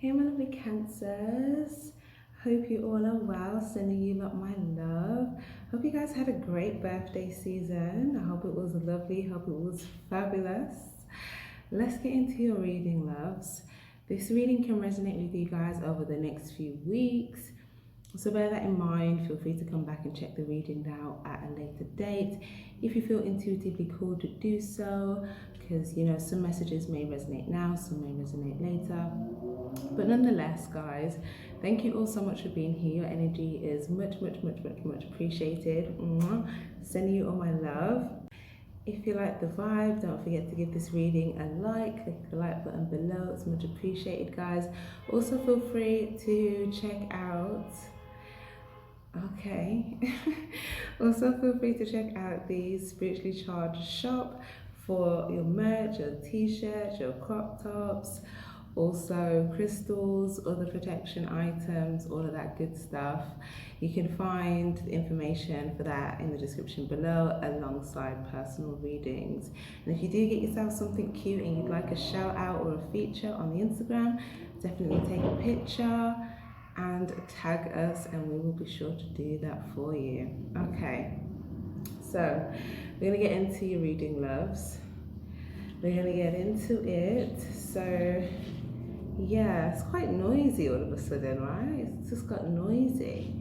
Hey my lovely cancers, hope you all are well, sending you lot my love. Hope you guys had a great birthday season. I hope it was lovely, hope it was fabulous. Let's get into your reading, loves. This reading can resonate with you guys over the next few weeks, so bear that in mind. Feel free to come back and check the reading out at a later date if you feel intuitively called to do so, because you know some messages may resonate now, some may resonate later. But nonetheless, guys, thank you all so much for being here. Your energy is much appreciated. Mwah. Sending you all my love. If you like the vibe, don't forget to give this reading a like. Click the like button below. It's much appreciated, guys. Also, feel free to check out. Okay. Also, feel free to check out the Spiritually Charged shop for your merch, your t-shirts, your crop tops, also crystals, other protection items, all of that good stuff. You can find information for that in the description below alongside personal readings. And if you do get yourself something cute and you'd like a shout out or a feature on the Instagram, definitely take a picture and tag us and we will be sure to do that for you. Okay, so we're gonna get into your reading, loves. We're gonna get into it. So yeah, it's quite noisy all of a sudden, right? It's just got noisy.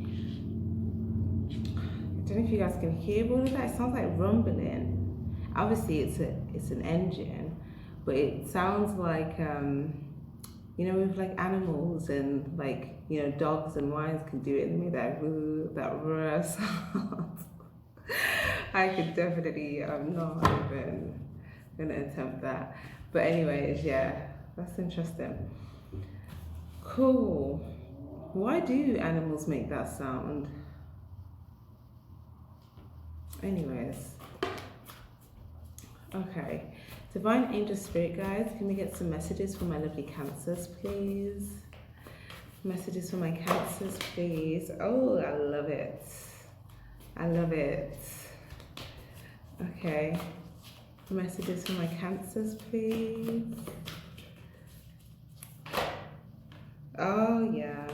I don't know if you guys can hear all of that. It sounds like rumbling. Obviously it's an engine, but it sounds like you know, with like animals and like, you know, dogs and lions can do it and make that raw sound. I could definitely, I'm not even gonna attempt that. But anyways, yeah, that's interesting. Cool. Why do animals make that sound? Anyways. Okay. Divine Angel Spirit guides, can we get some messages for my lovely cancers, please? Messages for my cancers, please. Oh, I love it. I love it. Okay. Messages for my cancers, please. Oh, yeah.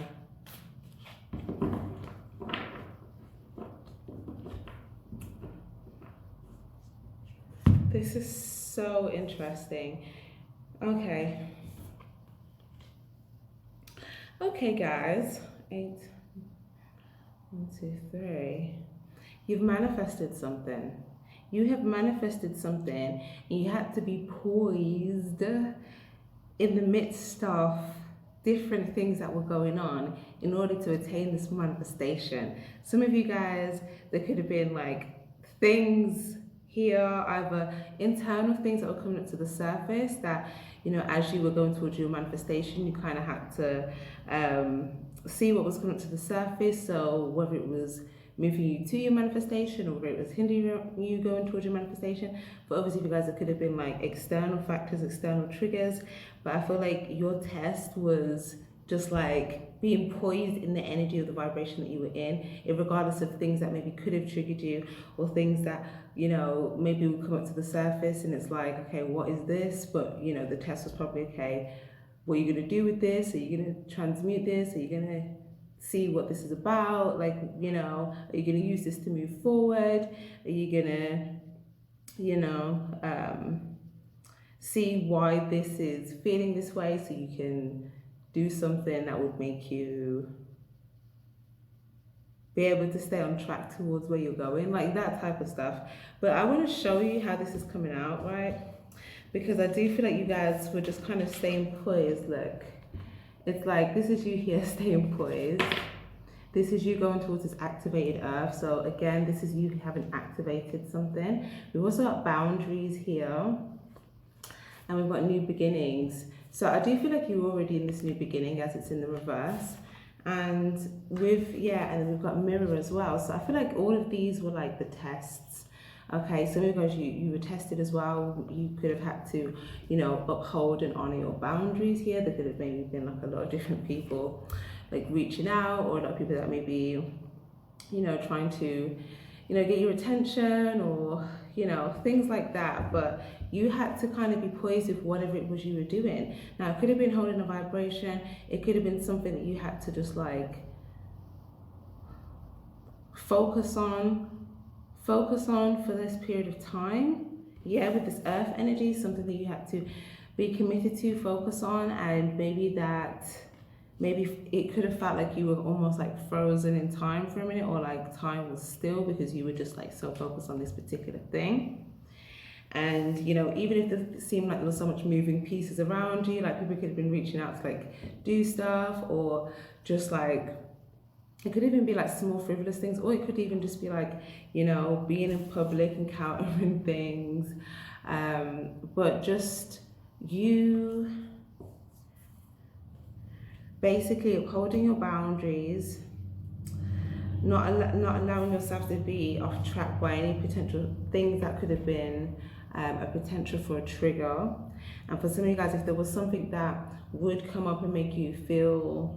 This is so interesting. Okay. Okay, guys. 8, 1, 2, 3. You've manifested something. You have manifested something, and you had to be poised in the midst of different things that were going on in order to attain this manifestation. Some of you guys, there could have been like things here, either internal things that were coming up to the surface that, you know, as you were going towards your manifestation, you kind of had to see what was coming up to the surface. So whether it was moving you to your manifestation or whether it was hindering you going towards your manifestation. But obviously for you guys, it could have been like external factors, external triggers. But I feel like your test was just like being poised in the energy of the vibration that you were in, regardless of things that maybe could have triggered you or things that, you know, maybe will come up to the surface and it's like, okay, what is this? But, you know, the test was probably, okay, what are you going to do with this? Are you going to transmute this? Are you going to see what this is about? Like, you know, are you going to use this to move forward? Are you going to, you know, see why this is feeling this way so you can do something that would make you be able to stay on track towards where you're going, like that type of stuff. But I want to show you how this is coming out, right? Because I do feel like you guys were just kind of staying poised. Look, it's like this is you here staying poised. This is you going towards this activated earth. So again, this is you having activated something. We've also got boundaries here. And we've got new beginnings. So I do feel like you're already in this new beginning as it's in the reverse. And with, yeah, and then we've got mirror as well. So I feel like all of these were like the tests. Okay, so maybe guys, you were tested as well. You could have had to, you know, uphold and honor your boundaries here. There could have maybe been like a lot of different people like reaching out, or a lot of people that maybe, you know, trying to, you know, get your attention, or, you know, things like that. But you had to kind of be poised with whatever it was you were doing. Now, it could have been holding a vibration, it could have been something that you had to just like focus on for this period of time. Yeah, with this earth energy, something that you had to be committed to, focus on. And maybe it could have felt like you were almost like frozen in time for a minute, or like time was still, because you were just like so focused on this particular thing. And you know, even if it seemed like there was so much moving pieces around you, like people could have been reaching out to like do stuff, or just like, it could even be like small frivolous things, or it could even just be like, you know, being in public, encountering things, but just you basically upholding your boundaries, not allowing yourself to be off track by any potential things that could have been a potential for a trigger. And for some of you guys, if there was something that would come up and make you feel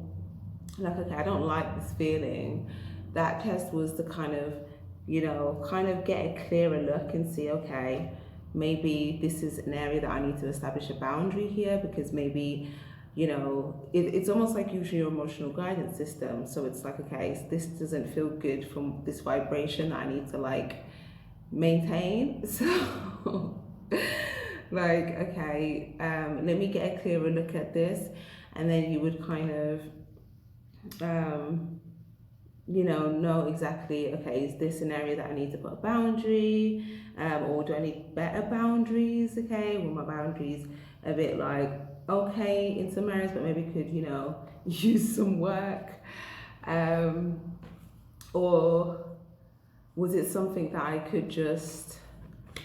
like, okay, I don't like this feeling, that test was to kind of, you know, kind of get a clearer look and see, okay, maybe this is an area that I need to establish a boundary here, because maybe, you know, it's almost like usually your emotional guidance system. So it's like, okay, this doesn't feel good from this vibration that I need to like maintain. So like, okay, let me get a clearer look at this. And then you would kind of you know exactly, okay, is this an area that I need to put a boundary, or do I need better boundaries? Okay, well, my boundaries a bit like okay in some areas, but maybe could, you know, use some work, or was it something that I could just,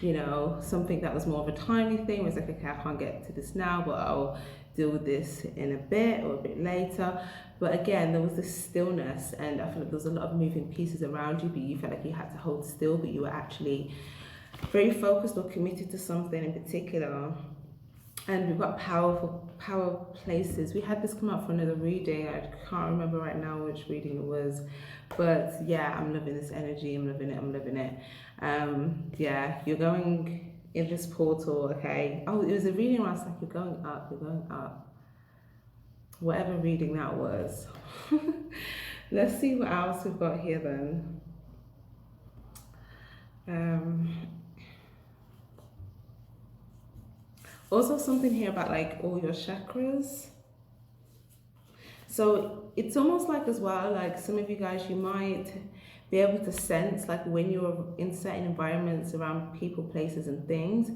you know, something that was more of a timely thing, where it's like, okay, I can't get to this now, but I'll deal with this in a bit or a bit later. But again, there was this stillness, and I feel like there was a lot of moving pieces around you, but you felt like you had to hold still, but you were actually very focused or committed to something in particular. And we've got power places. We had this come up for another reading. I can't remember right now which reading it was, but yeah, I'm loving this energy. I'm loving it. Yeah, you're going in this portal. Okay. Oh, it was a reading where I was like, you're going up. Whatever reading that was. Let's see what else we've got here then. Also something here about like all your chakras. So it's almost like as well, like some of you guys, you might be able to sense like when you're in certain environments around people, places and things,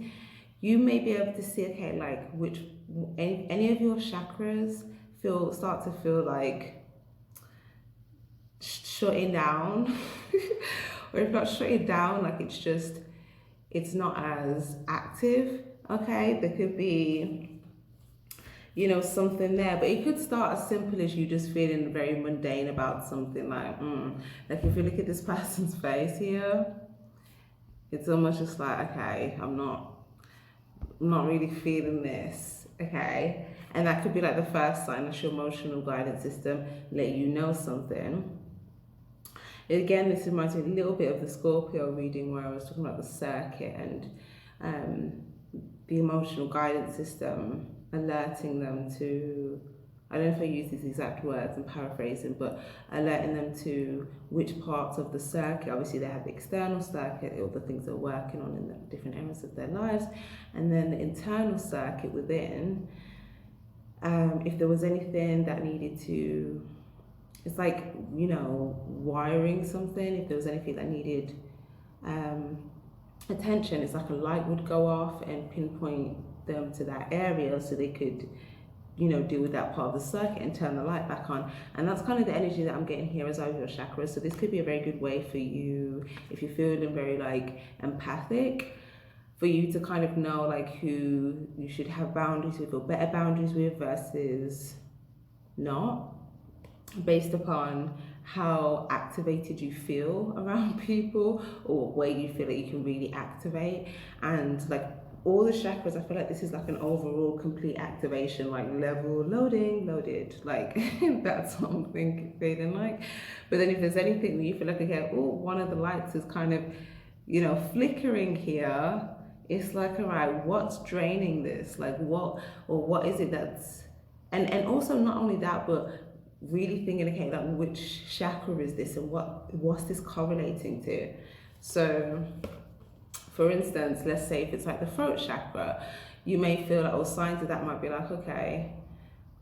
you may be able to see, okay, like which any of your chakras start to feel like shutting down. Or if not shutting down, like it's not as active. Okay, there could be, you know, something there, but it could start as simple as you just feeling very mundane about something, like like if you look at this person's face here, it's almost just like, okay, I'm not really feeling this. Okay, and that could be like the first sign that your emotional guidance system let you know something. Again, this reminds me a little bit of the Scorpio reading where I was talking about the circuit and the emotional guidance system alerting them to, I don't know if I use these exact words, I'm paraphrasing, but alerting them to which parts of the circuit. Obviously they have the external circuit, all the things they're working on in the different areas of their lives, and then the internal circuit within, if there was anything that needed to, it's like, you know, wiring something, if there was anything that needed attention, it's like a light would go off and pinpoint them to that area so they could, you know, deal with that part of the circuit and turn the light back on. And that's kind of the energy that I'm getting here as over your chakras. So this could be a very good way for you, if you're feeling very like empathic, for you to kind of know like who you should have boundaries with, or better boundaries with versus not, based upon how activated you feel around people, or where you feel that you can really activate. And like all the chakras, I feel like this is like an overall complete activation, like level loaded, like that's what I'm feeling like. But then if there's anything that you feel like, okay, oh, one of the lights is kind of, flickering here. It's like, all right, what's draining this? Like, what is it that's, and also not only that, but really thinking, okay, like which chakra is this, and what's this correlating to? So, for instance, let's say if it's like the throat chakra, you may feel like, or signs of that might be like, okay,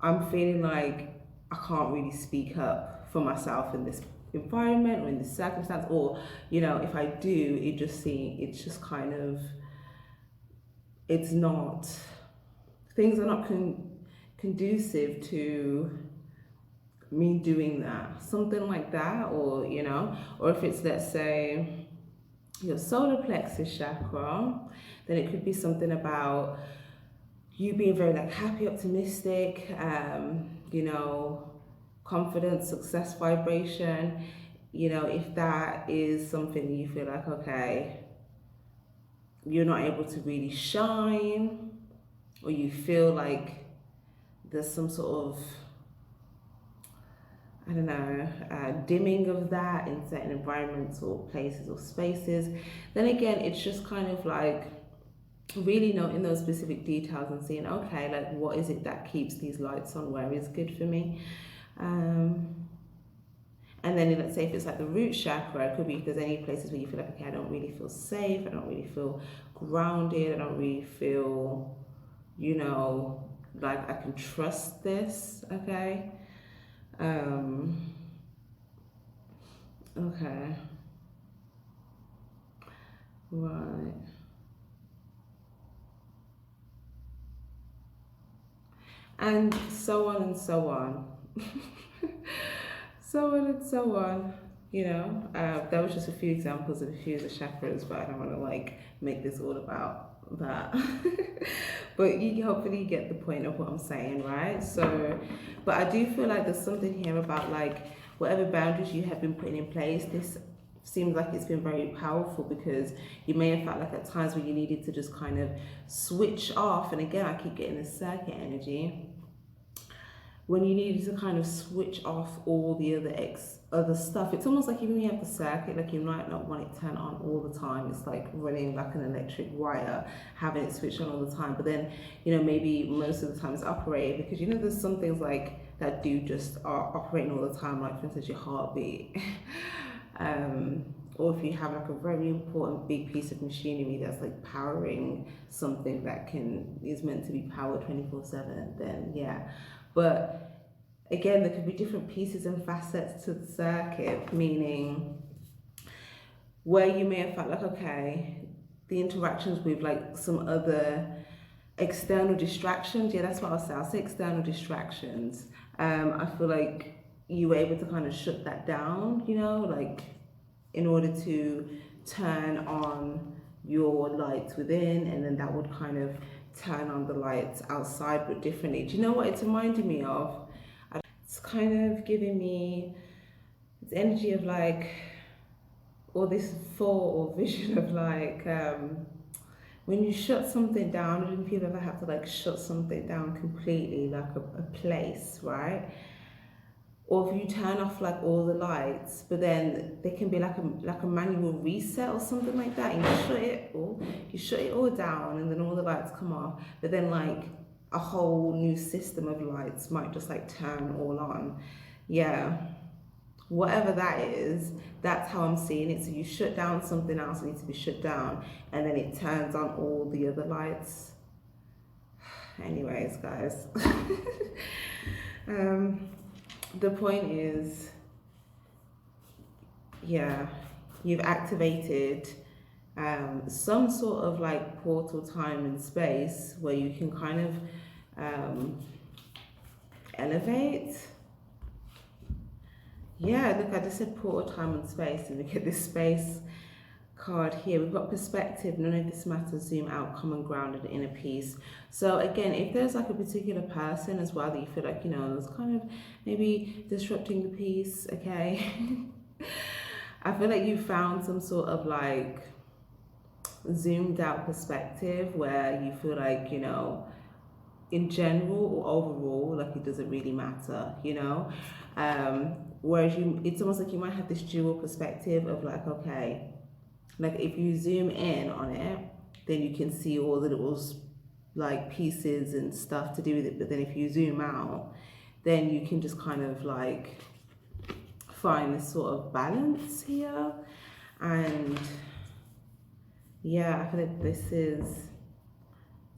I'm feeling like I can't really speak up for myself in this environment or in this circumstance, or if I do, it's just kind of, it's not, things are not conducive to me doing that, something like that, or if it's, let's say, your solar plexus chakra, then it could be something about you being very like happy, optimistic, confidence, success vibration. If that is something you feel like, okay, you're not able to really shine, or you feel like there's some sort of, I don't know, dimming of that in certain environments or places or spaces, then again, it's just kind of like really noting those specific details and seeing, okay, like what is it that keeps these lights on, where is good for me. And then let's say if it's like the root chakra, it could be if there's any places where you feel like, okay, I don't really feel safe, I don't really feel grounded, I don't really feel, like I can trust this, okay? Okay. Right. And so on and so on. So on and so on. That was just a few examples of a few of the chakras, but I don't want to like make this all about that. But you hopefully get the point of what I'm saying, right? So, but I do feel like there's something here about like whatever boundaries you have been putting in place. This seems like it's been very powerful, because you may have felt like at times where you needed to just kind of switch off. And again, I keep getting this circuit energy, when you needed to kind of switch off all the other stuff. It's almost like even when you have the circuit, like you might not want it turned on all the time. It's like running like an electric wire, having it switched on all the time. But then, maybe most of the time it's operated, because there's some things like that do just are operating all the time, like for instance your heartbeat. Or if you have like a very important big piece of machinery that's like powering something that is meant to be powered 24/7, then yeah. But again, there could be different pieces and facets to the circuit, meaning where you may have felt like, okay, the interactions with like some other external distractions, yeah, that's what I'll say external distractions. I feel like you were able to kind of shut that down, like in order to turn on your lights within, and then that would kind of turn on the lights outside, but differently. Do you know what it's reminding me of? It's kind of giving me this energy of like, or this thought or vision of like, when you shut something down, I don't know if you've ever had to like shut something down completely, like a place, right? Or if you turn off like all the lights, but then there can be like a manual reset or something like that, and you shut it all down, and then all the lights come off, but then like a whole new system of lights might just like turn all on. Yeah, whatever that is, that's how I'm seeing it. So you shut down something else that needs to be shut down, and then it turns on all the other lights. Anyways, guys. The point is, yeah, you've activated some sort of like portal time and space where you can kind of elevate. Yeah, look, I just said portal time and space, and look at this space card here. We've got perspective, none of this matters, zoom out, common ground, and inner peace. So again, if there's like a particular person as well that you feel like, is kind of maybe disrupting the peace, okay? I feel like you found some sort of like zoomed out perspective where you feel like, in general or overall, like it doesn't really matter, whereas it's almost like you might have this dual perspective of like, okay, Like if you zoom in on it, then you can see all the little like pieces and stuff to do with it. But then if you zoom out, then you can just kind of like find this sort of balance here. And yeah, I feel like this is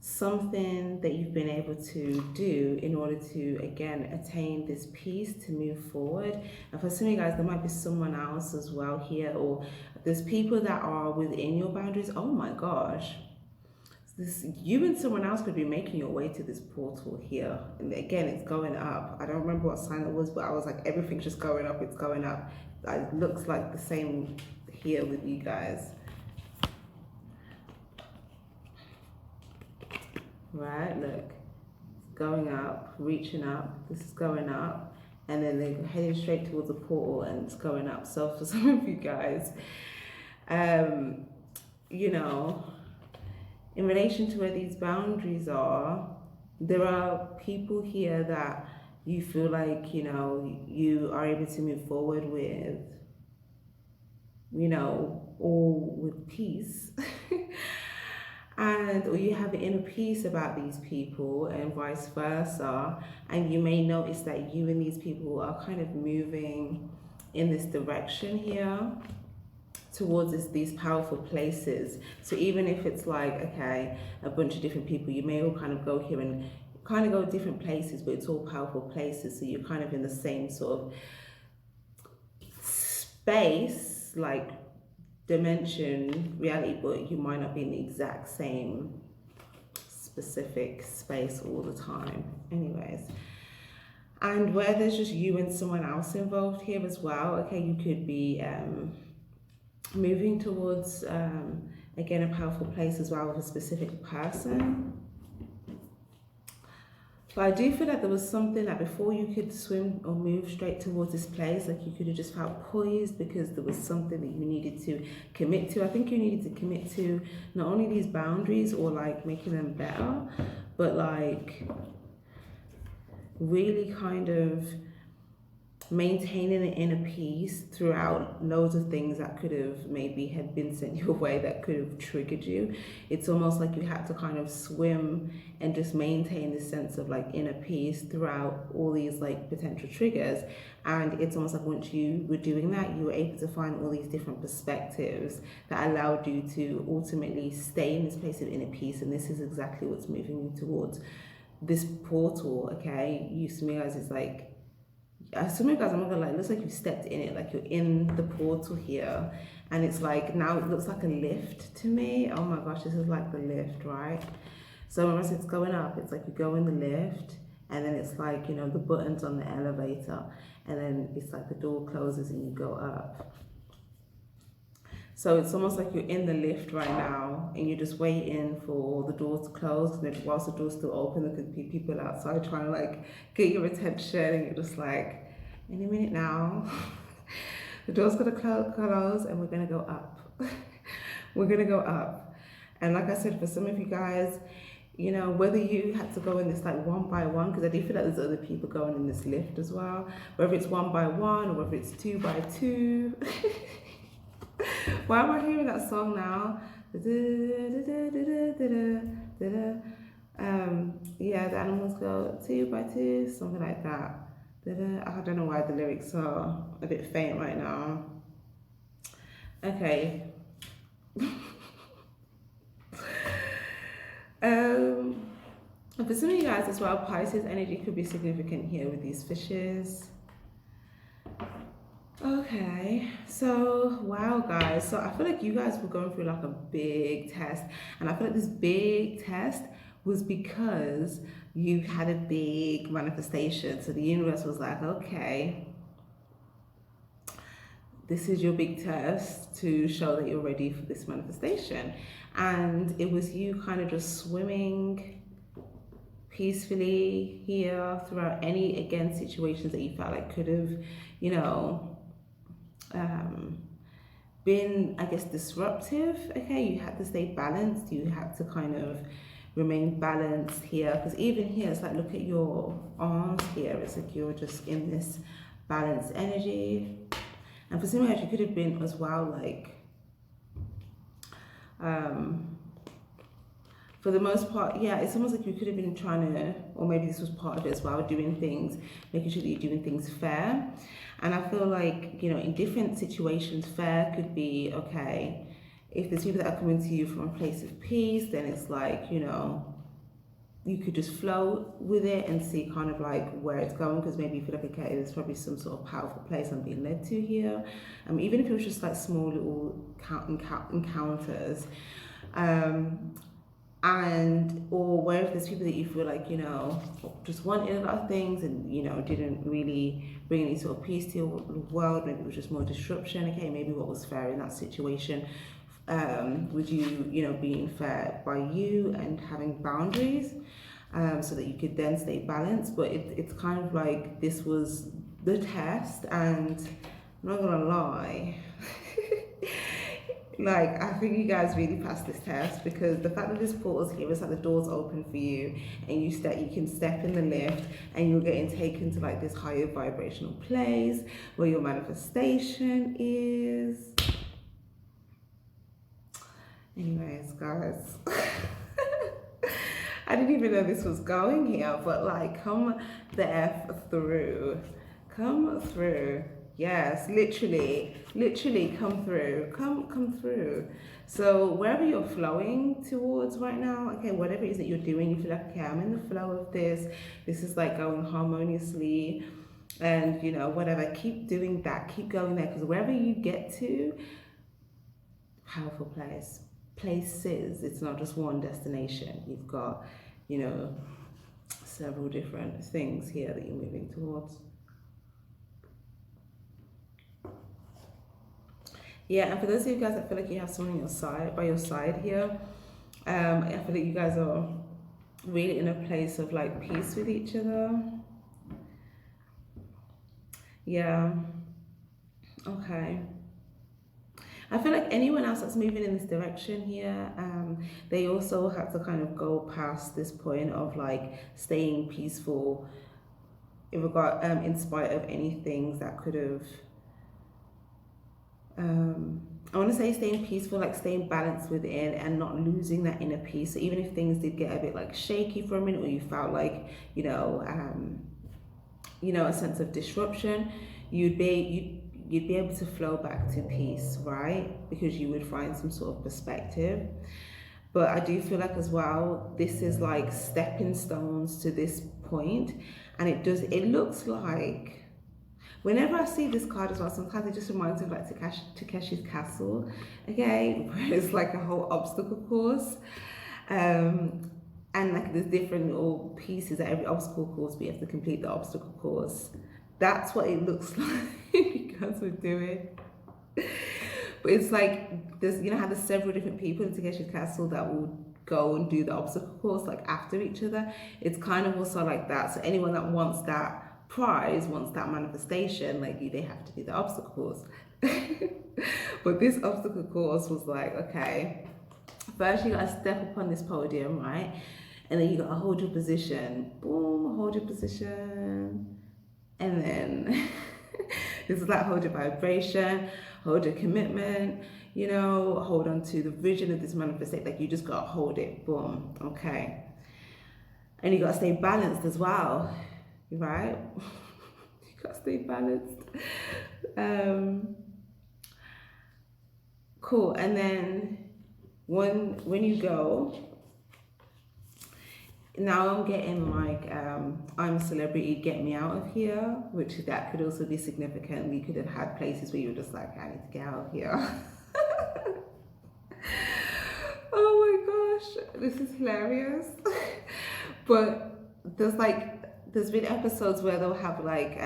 something that you've been able to do in order to again attain this peace to move forward. And for some of you guys, there might be someone else as well here, or there's people that are within your boundaries. Oh my gosh, this, you and someone else could be making your way to this portal here. And again, it's going up. I don't remember what sign it was, but I was like, everything's just going up, it's going up. It looks like the same here with you guys. Right, look, it's going up, reaching up, this is going up, and then they're heading straight towards the portal and it's going up. So for some of you guys, you know, in relation to where these boundaries are, there are people here that you feel like, you know, you are able to move forward with, you know, all with peace. And or you have an inner peace about these people and vice versa, and you may notice that you and these people are kind of moving in this direction here towards these powerful places. So even if it's like, okay, a bunch of different people, you may all kind of go here and kind of go different places, but it's all powerful places, so you're kind of in the same sort of space, like dimension, reality, but you might not be in the exact same specific space all the time. Anyways, and where there's just you and someone else involved here as well, okay, you could be moving towards again a powerful place as well with a specific person. But I do feel like there was something that before you could swim or move straight towards this place, like you could have just felt poised because there was something that you needed to commit to. I think you needed to commit to not only these boundaries or like making them better, but like really kind of maintaining an inner peace throughout loads of things that could have maybe had been sent your way that could have triggered you. It's almost like you had to kind of swim and just maintain this sense of like inner peace throughout all these like potential triggers. And it's almost like once you were doing that, you were able to find all these different perspectives that allowed you to ultimately stay in this place of inner peace. And this is exactly what's moving you towards this portal. Okay, you to me guys, it's like, some of you guys, I'm not gonna lie, it looks like you've stepped in it, like you're in the portal here, and it's like now it looks like a lift to me. Oh my gosh, this is like the lift, right? So when it's going up, it's like you go in the lift, and then it's like, you know, the buttons on the elevator, and then it's like the door closes and you go up. So it's almost like you're in the lift right now and you're just waiting for the doors to close. And then whilst the door's still open, there could be people outside trying to like get your attention, and you're just like, any minute now, the door's gonna close and we're gonna go up. We're gonna go up. And like I said, for some of you guys, you know, whether you had to go in this like one by one, because I do feel like there's other people going in this lift as well, whether it's one by one or whether it's two by two. Why am I hearing that song now? Yeah, the animals go two by two, something like that. I don't know why the lyrics are a bit faint right now. Okay. And for some of you guys as well, Pisces energy could be significant here with these fishes. Okay, so wow guys, so I feel like you guys were going through like a big test, and I feel like this big test was because you had a big manifestation. So the universe was like, okay, this is your big test to show that you're ready for this manifestation. And it was you kind of just swimming peacefully here throughout any, again, situations that you felt like could have, you know, been, I guess, disruptive. Okay, you had to stay balanced, you had to kind of remain balanced here, because even here it's like, look at your arms here, it's like you're just in this balanced energy. And for some of you, it could have been as well like Um, for the most part, yeah, it's almost like you could have been trying to, or maybe this was part of it as well, doing things, making sure that you're doing things fair. And I feel like, you know, in different situations, fair could be, okay, if there's people that are coming to you from a place of peace, then it's like, you know, you could just flow with it and see kind of like where it's going, because maybe you feel like, okay, there's probably some sort of powerful place I'm being led to here. Even if it was just like small little encounters, and or where if there's people that you feel like, you know, just wanted a lot of things and, you know, didn't really bring any sort of peace to your world, maybe it was just more disruption. Okay, maybe what was fair in that situation, with you, you know, being fair by you and having boundaries, so that you could then stay balanced. But it's kind of like this was the test, and I'm not gonna lie, like I think you guys really passed this test, because the fact that this portal's here, it's like the door's open for you, and you can step in the lift, and you're getting taken to like this higher vibrational place where your manifestation is. Anyways, guys, I didn't even know this was going here, but like, come the F through. Come through. Yes, literally come through. Come through. So wherever you're flowing towards right now, okay, whatever it is that you're doing, you feel like, okay, I'm in the flow of this. This is like going harmoniously, and you know, whatever, keep doing that, keep going there, because wherever you get to, powerful places, it's not just one destination. You've got, you know, several different things here that you're moving towards. Yeah, and for those of you guys that feel like you have someone on your side, by your side here, I feel like you guys are really in a place of like peace with each other. Yeah. Okay. I feel like anyone else that's moving in this direction here, they also have to kind of go past this point of like staying peaceful in regard, in spite of any things that could have. I want to say staying peaceful, like staying balanced within and not losing that inner peace. So even if things did get a bit like shaky for a minute, or you felt like, a sense of disruption, you'd be able to flow back to peace, right? Because you would find some sort of perspective. But I do feel like as well, this is like stepping stones to this point, and it looks like, whenever I see this card as well, sometimes it just reminds me of like Takeshi's Castle, okay, where it's like a whole obstacle course. And like there's different little pieces at every obstacle course, we have to complete the obstacle course. That's what it looks like you guys were doing. But it's like there's, you know how there's several different people in Takeshi's Castle that will go and do the obstacle course like after each other. It's kind of also like that. So anyone that wants that prize, wants that manifestation, like they have to do the obstacle course. But this obstacle course was like, okay, first you gotta step up on this podium, right? And then you gotta hold your position. Boom, hold your position. And then this is like hold your vibration, hold your commitment, hold on to the vision of this manifestation. Like you just gotta hold it, boom, okay. And you gotta stay balanced as well, right? You gotta stay balanced. Cool. And then when you go, now I'm getting like I'm a celebrity, get me out of here, which that could also be significant. You could have had places where you're just like, I need to get out of here. Oh my gosh, this is hilarious. But there's been episodes where they'll have like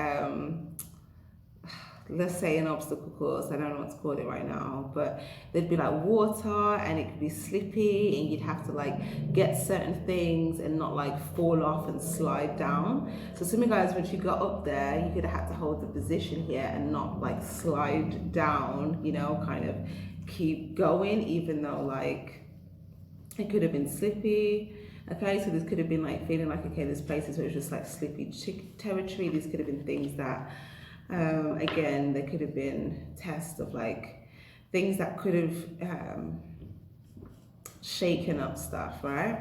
let's say an obstacle course, I don't know what to call it right now, but there'd be like water and it could be slippy, and you'd have to like get certain things and not like fall off and slide down. So some of you guys, once you got up there, you could have had to hold the position here and not like slide down, kind of keep going, even though like it could have been slippy. Okay, so this could have been like feeling like, okay, there's places where it's just like slippy territory. These could have been things that again, there could have been tests of like things that could have shaking up stuff, right?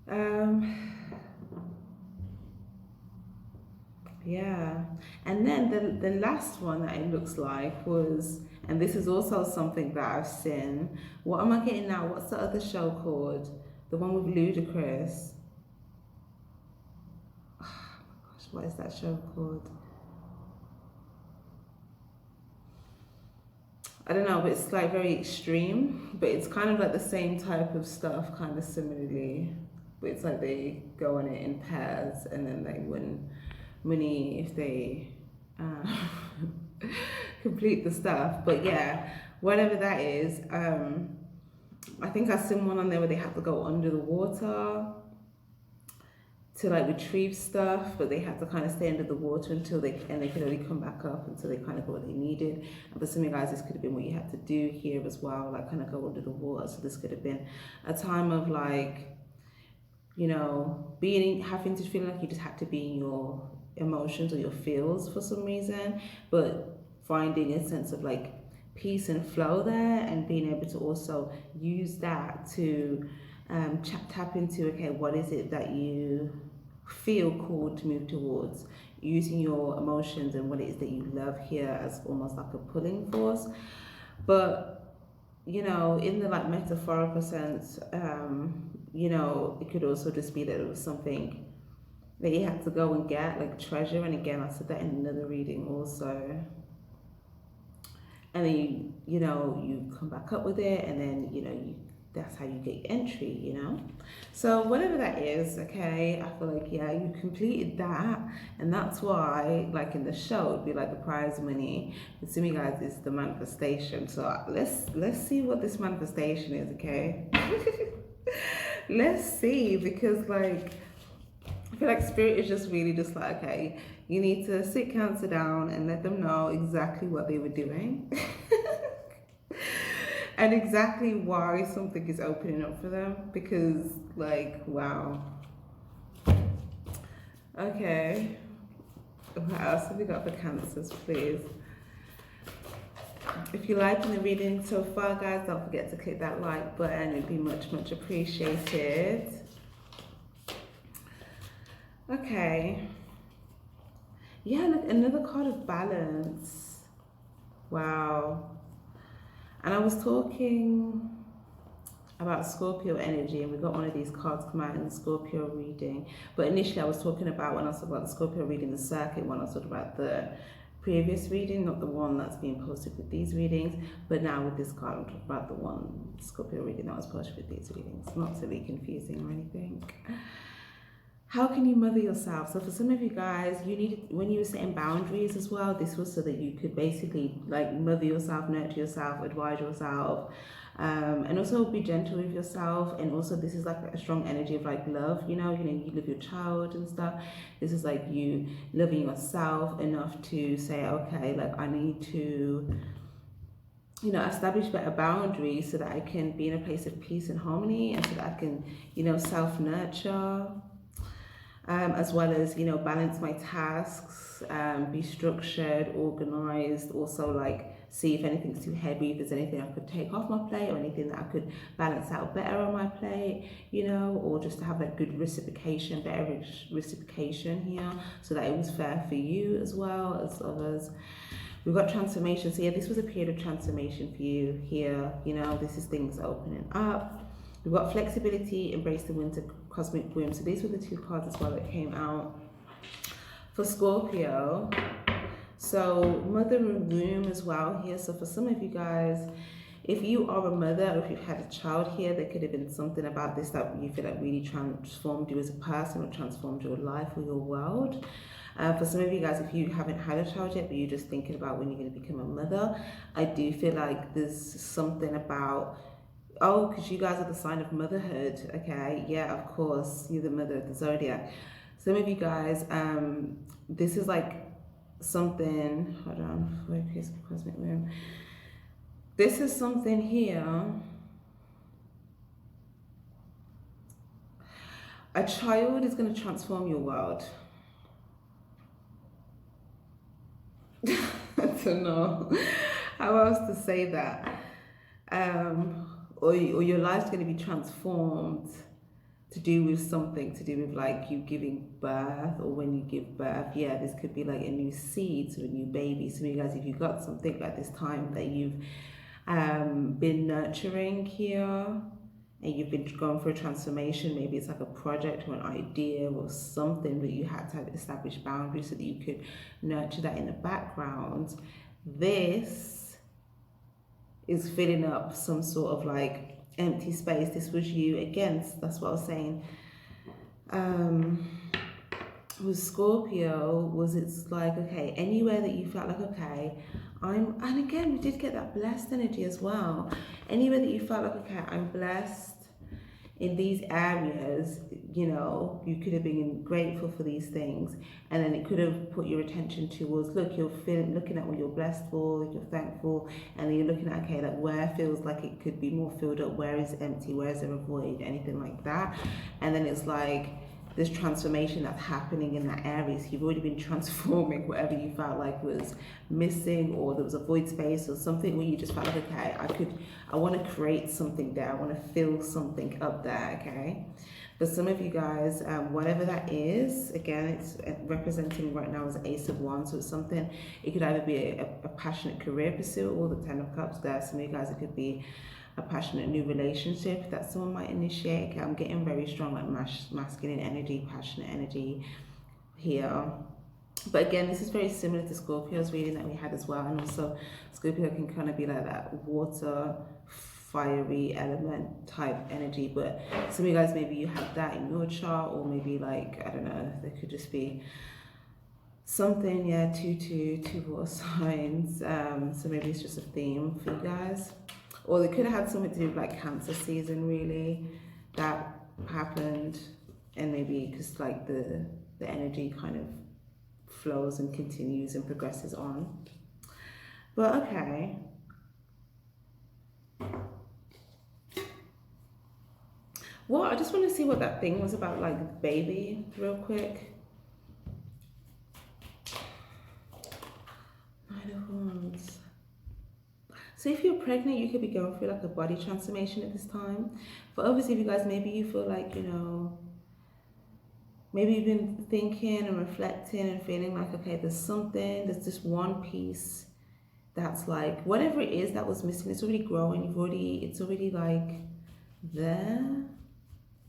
Um, yeah. And then the last one that it looks like was, and this is also something that I've seen. What am I getting now? What's the other show called? The one with Ludacris. Gosh, what is that show called? I don't know, but it's like very extreme, but it's kind of like the same type of stuff, kind of similarly. But it's like they go on it in pairs and then they win money if they uh, complete the stuff. But yeah, whatever that is, I think I've seen one on there where they have to go under the water to like retrieve stuff, but they have to kind of stay under the water until they can only come back up until they kind of got what they needed. And for some of you guys, this could have been what you had to do here as well, like kind of go under the water. So this could have been a time of like, you know, having to feel like you just had to be in your emotions or your feels for some reason, but finding a sense of like peace and flow there, and being able to also use that to tap into, okay, what is it that you feel called to move towards, using your emotions and what it is that you love here as almost like a pulling force. But you know, in the like metaphorical sense, you know, it could also just be that it was something that you had to go and get, like treasure. And again, I said that in another reading also. And then you know, you come back up with it, and then you know, that's how you get your entry, you know. So whatever that is, okay, I feel like yeah, you completed that, and that's why, like in the show, it'd be like the prize money. And to me, guys, is the manifestation. So let's see what this manifestation is, okay? Let's see, because like I feel like spirit is just really just like, okay, you need to sit Cancer down and let them know exactly what they were doing. And exactly why something is opening up for them, because like wow. Okay, what else have we got for Cancers, please? If you're liking the reading so far, guys, don't forget to click that like button. It'd be much appreciated. Okay, yeah, look, another card of balance. Wow. And I was talking about Scorpio energy, and we got one of these cards come out in the Scorpio reading. But initially, I was talking about, when I was talking about the Scorpio reading, the circuit one, I was talking about the previous reading, not the one that's being posted with these readings. But now with this card, I'm talking about the one Scorpio reading that was posted with these readings. Not to be confusing or anything. How can you mother yourself? So for some of you guys, you need, when you were setting boundaries as well, this was so that you could basically like mother yourself, nurture yourself, advise yourself, and also be gentle with yourself. And also this is like a strong energy of like love, you know, you love your child and stuff. This is like you loving yourself enough to say, okay, like I need to, you know, establish better boundaries so that I can be in a place of peace and harmony, and so that I can, you know, self-nurture. As well as, you know, balance my tasks, be structured, organized, also like see if anything's too heavy, if there's anything I could take off my plate, or anything that I could balance out better on my plate, you know, or just to have like good reciprocation, better reciprocation here, so that it was fair for you as well as others. We've got transformation. So yeah, this was a period of transformation for you here, you know, this is things opening up. We've got flexibility, embrace the winter cosmic womb. So these were the two cards as well that came out for Scorpio. So mother and womb as well here. So for some of you guys, if you are a mother or if you've had a child here, there could have been something about this that you feel like really transformed you as a person, or transformed your life or your world. For some of you guys, if you haven't had a child yet, but you're just thinking about when you're going to become a mother, I do feel like there's something about, oh, because you guys are the sign of motherhood, okay? Yeah, of course, you're the mother of the zodiac. Some of you guys, this is like something, hold on, focus, cosmic womb. This is something here. A child is going to transform your world. I don't know how else to say that. or your life's going to be transformed to do with something to do with like you giving birth, or when you give birth. Yeah, this could be like a new seed, so a new baby. So you guys, if you've got something at this time that you've been nurturing here, and you've been going for a transformation, maybe it's like a project or an idea or something that you had to have established boundaries so that you could nurture that in the background. This is filling up some sort of like empty space. This was you again. That's what I was saying. With Scorpio, was it's like, okay, anywhere that you felt like, okay, and again we did get that blessed energy as well. Anywhere that you felt like, okay, I'm blessed in these areas, you know, you could have been grateful for these things, and then it could have put your attention towards, look, you're looking at what you're blessed for, you're thankful, and then you're looking at, okay, like where feels like it could be more filled up, where is empty, where is there a void, anything like that. And then it's like this transformation that's happening in that area. So you've already been transforming whatever you felt like was missing, or there was a void space or something where you just felt like, okay, I want to create something there, I want to fill something up there. Okay, for some of you guys, whatever that is, again, it's representing right now as Ace of Wands. So it's something, it could either be a passionate career pursuit, or the Ten of Cups there. Some of you guys, it could be a passionate new relationship that someone might initiate. Okay, I'm getting very strong like masculine energy, passionate energy here. But again, this is very similar to Scorpio's reading that we had as well. And also Scorpio can kind of be like that water, fiery element type energy. But some of you guys, maybe you have that in your chart, or maybe like, I don't know, there could just be something, yeah, two water signs. So maybe it's just a theme for you guys. Or they could have had something to do with like Cancer season, really, that happened, and maybe because like the energy kind of flows and continues and progresses on. But okay. Well, I just want to see what that thing was about, like the baby, real quick. Nine of Wands. So if you're pregnant, you could be going through like a body transformation at this time. But obviously, if you guys, maybe you feel like, you know, maybe you've been thinking and reflecting and feeling like, okay, there's this one piece that's like, whatever it is that was missing, it's already growing. It's already like there,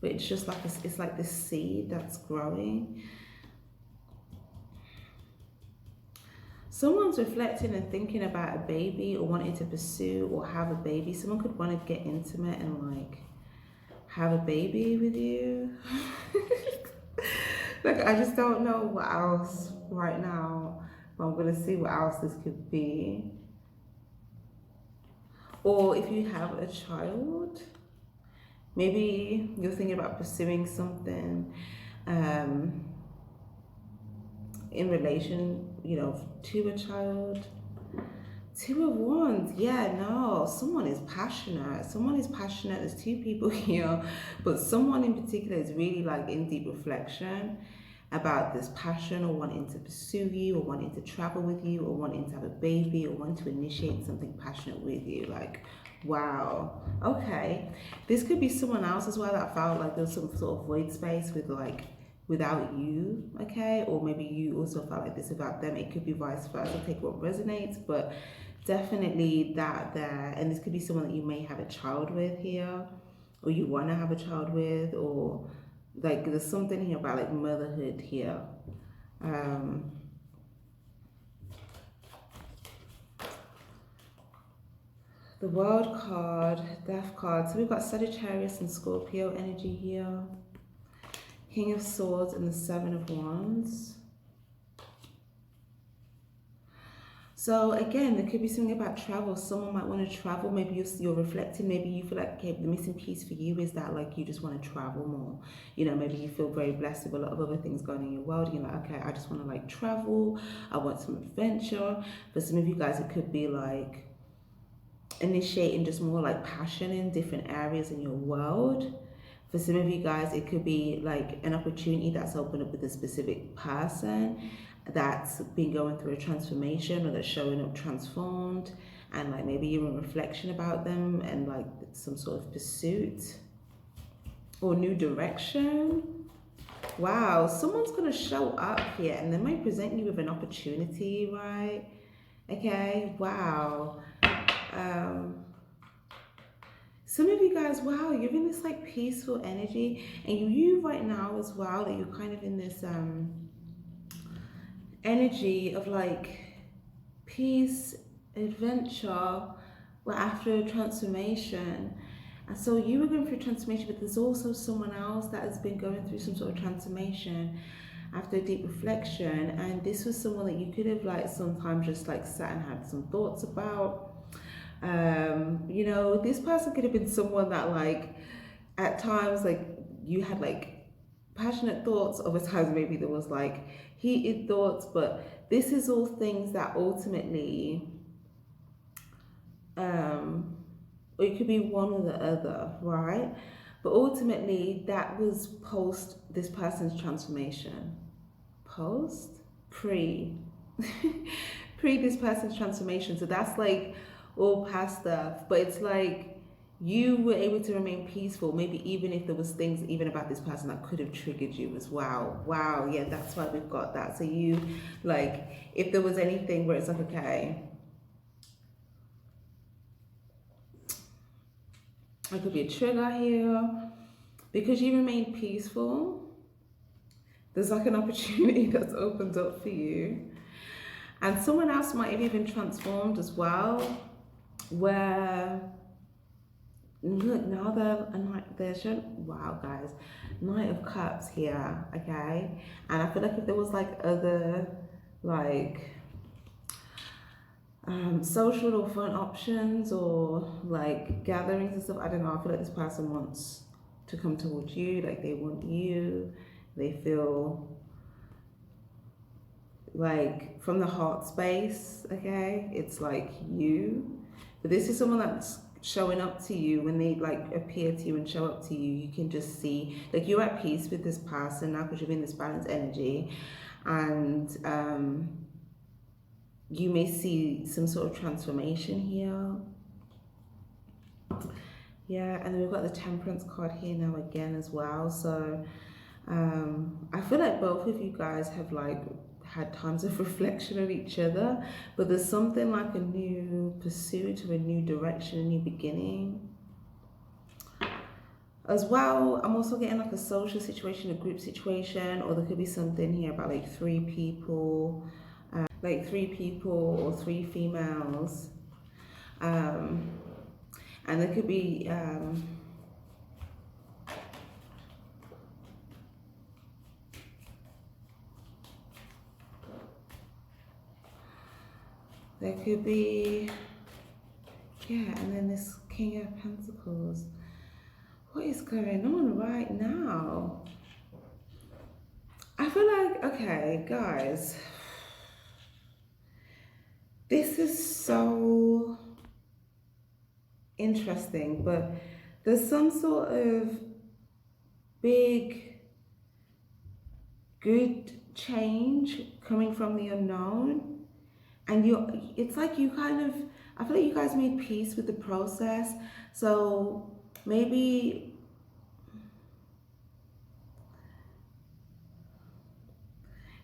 but it's just like, it's like this seed that's growing. Someone's reflecting and thinking about a baby, or wanting to pursue or have a baby. Someone could want to get intimate and like have a baby with you. Like, I just don't know what else right now, but I'm going to see what else this could be. Or if you have a child, maybe you're thinking about pursuing something in relation, you know, to a child. Two of Wands, yeah, no, someone is passionate. There's two people here, but someone in particular is really like in deep reflection about this passion, or wanting to pursue you, or wanting to travel with you, or wanting to have a baby, or wanting to initiate something passionate with you. Like, wow, okay, this could be someone else as well that felt like there's some sort of void space with like without you, okay? Or maybe you also felt like this about them. It could be vice versa, take what resonates, but definitely that there. And this could be someone that you may have a child with here, or you want to have a child with, or like there's something here about like motherhood here. The World card, Death card. So we've got Sagittarius and Scorpio energy here. King of Swords and the Seven of Wands. So again, there could be something about travel. Someone might want to travel. Maybe you're reflecting. Maybe you feel like, okay, the missing piece for you is that like you just want to travel more. You know, maybe you feel very blessed with a lot of other things going on in your world. You're like, okay, I just want to like travel. I want some adventure. For some of you guys, it could be like initiating just more like passion in different areas in your world. For some of you guys, it could be like an opportunity that's opened up with a specific person that's been going through a transformation, or that's showing up transformed, and like maybe you're in reflection about them and like some sort of pursuit or new direction. Wow, someone's going to show up here and they might present you with an opportunity, right? Okay, wow. Some of you guys, wow, you're in this like peaceful energy, and you right now as well, that you're kind of in this energy of like peace, adventure, well, after a transformation. And so you were going through transformation, but there's also someone else that has been going through some sort of transformation after a deep reflection. And this was someone that you could have like sometimes just like sat and had some thoughts about. You know, this person could have been someone that like at times like you had like passionate thoughts, other times maybe there was like heated thoughts, but this is all things that ultimately or it could be one or the other, right? But ultimately, that was post this person's transformation. Post? Pre. Pre this person's transformation. So that's like all past stuff. But it's like you were able to remain peaceful, maybe even if there was things even about this person that could have triggered you as well. Wow, yeah, that's why we've got that. So you, like, if there was anything where it's like, okay, there could be a trigger here. Because you remain peaceful, there's like an opportunity that's opened up for you. And someone else might have even transformed as well, where, look, now there's, wow, guys, Knight of Cups here, okay? And I feel like if there was like other, like, social or fun options or like gatherings and stuff, I don't know, I feel like this person wants to come towards you, like they want you, they feel like from the heart space, okay, it's like you. But this is someone that's showing up to you. When they like appear to you and show up to you, you can just see like you're at peace with this person now because you're in this balanced energy. And you may see some sort of transformation here. Yeah, and then we've got the Temperance card here now again as well. So I feel like both of you guys have like had times of reflection of each other, but there's something like a new pursuit or a new direction, a new beginning. As well, I'm also getting like a social situation, a group situation, or there could be something here about like three people or three females. And there could be yeah, and then this King of Pentacles. What is going on right now? I feel like, okay, guys, this is so interesting, but there's some sort of big, good change coming from the unknown, and it's like you kind of, I feel like you guys made peace with the process. So maybe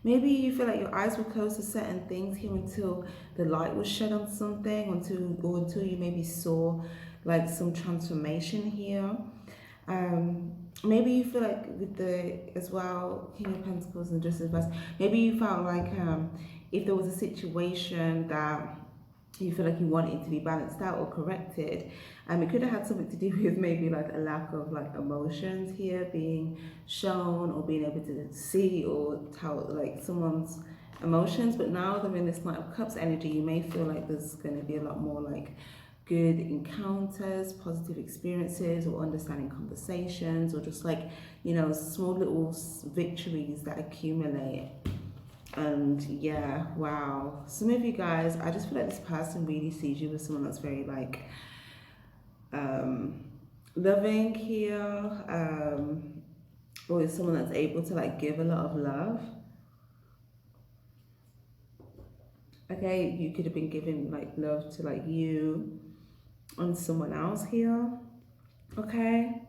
you feel like your eyes were closed to certain things here until the light was shed on something, until you maybe saw like some transformation here. Maybe you feel like with the, as well, King of Pentacles and Justice Advice, maybe you felt like if there was a situation that you feel like you want it to be balanced out or corrected, it could have had something to do with maybe like a lack of like emotions here being shown, or being able to see or tell like someone's emotions. But now they're in this Knight of Cups energy, you may feel like there's going to be a lot more like good encounters, positive experiences, or understanding conversations, or just like, you know, small little victories that accumulate. And yeah, wow, some of you guys, I just feel like this person really sees you as someone that's very like loving here, or is someone that's able to like give a lot of love. Okay, you could have been giving like love to like you and someone else here. Okay.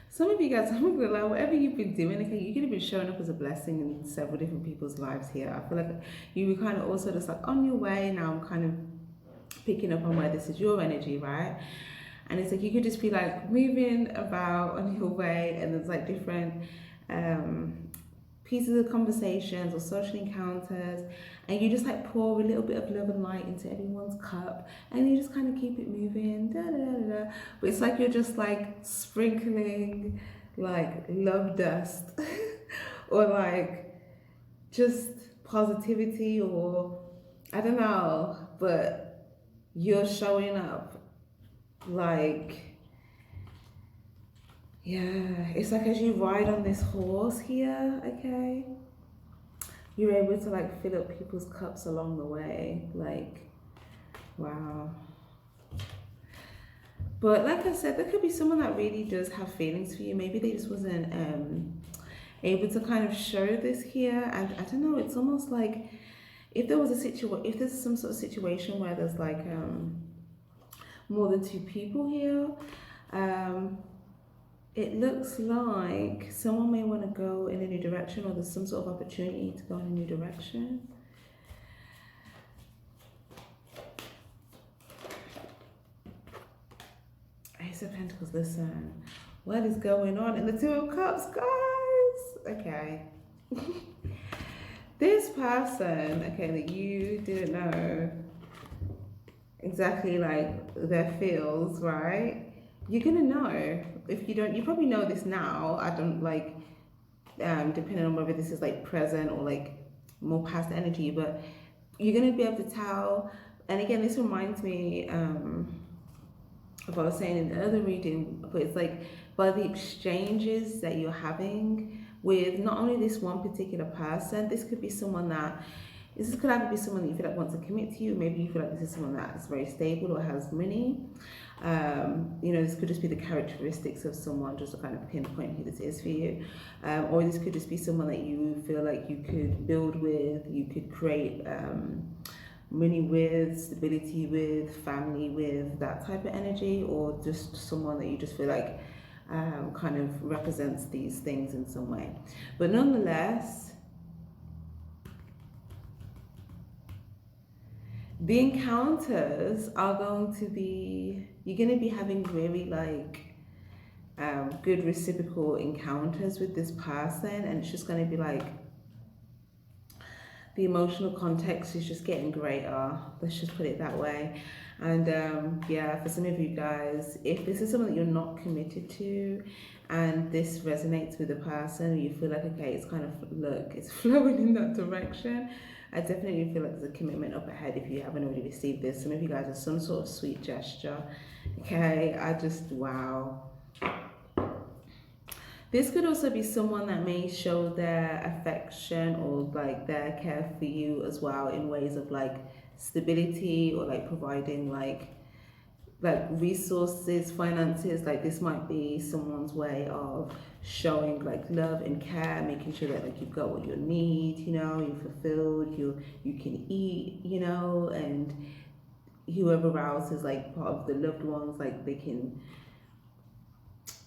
Some of you guys, I'm not gonna lie, whatever you've been doing, okay, you could have been showing up as a blessing in several different people's lives here. I feel like you were kind of also just like on your way. Now I'm kind of picking up on where this is your energy, right? And it's like you could just be like moving about on your way, and there's like different um, pieces of conversations or social encounters, and you just like pour a little bit of love and light into everyone's cup, and you just kind of keep it moving, da, da, da, da. But it's like you're just like sprinkling like love dust or like just positivity, or I don't know, but you're showing up like, yeah, it's like as you ride on this horse here, okay, you're able to like fill up people's cups along the way. Like, wow. But like I said, there could be someone that really does have feelings for you. Maybe they just wasn't able to kind of show this here. And I don't know, it's almost like if there was a situation, if there's some sort of situation where there's like more than two people here, um, it looks like someone may want to go in a new direction, or there's some sort of opportunity to go in a new direction. Ace of Pentacles, listen, what is going on in the Two of Cups, guys? Okay. This person, okay, that you didn't know exactly like their feels, right? You're gonna know. If you don't, you probably know this now. I don't like, depending on whether this is like present or like more past energy, but you're gonna be able to tell. And again, this reminds me of what I was saying in the other reading, but it's like by the exchanges that you're having with not only this one particular person, this could be someone that this could either be someone that you feel like wants to commit to you. Maybe you feel like this is someone that is very stable or has money. You know, this could just be the characteristics of someone, just to kind of pinpoint who this is for you. Or this could just be someone that you feel like you could build with, you could create money with, stability with, family with, that type of energy, or just someone that you just feel like kind of represents these things in some way. But nonetheless, the encounters are going to be, you're going to be having very like good reciprocal encounters with this person, and it's just going to be like the emotional context is just getting greater, let's just put it that way. And yeah, for some of you guys, if this is something that you're not committed to and this resonates with the person, you feel like, okay, it's kind of, look, it's flowing in that direction, I definitely feel like there's a commitment up ahead if you haven't already received this. Some of you guys are some sort of sweet gesture. Okay, I just, wow. This could also be someone that may show their affection or like their care for you as well in ways of like stability, or like providing like resources, finances. Like this might be someone's way of showing like love and care, making sure that like you've got what you need, you know, you're fulfilled, you can eat, you know, and whoever else is like part of the loved ones, like they can,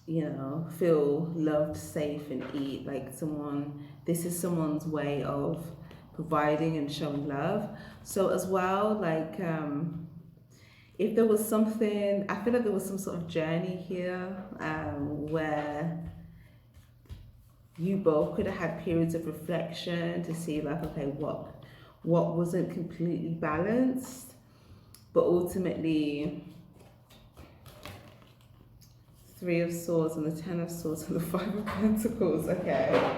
you know, feel loved, safe, and eat. Like someone, this is someone's way of providing and showing love. So as well, like if there was something, I feel like there was some sort of journey here where you both could have had periods of reflection to see like, okay, what wasn't completely balanced, but ultimately Three of Swords and the Ten of Swords and the Five of Pentacles, okay.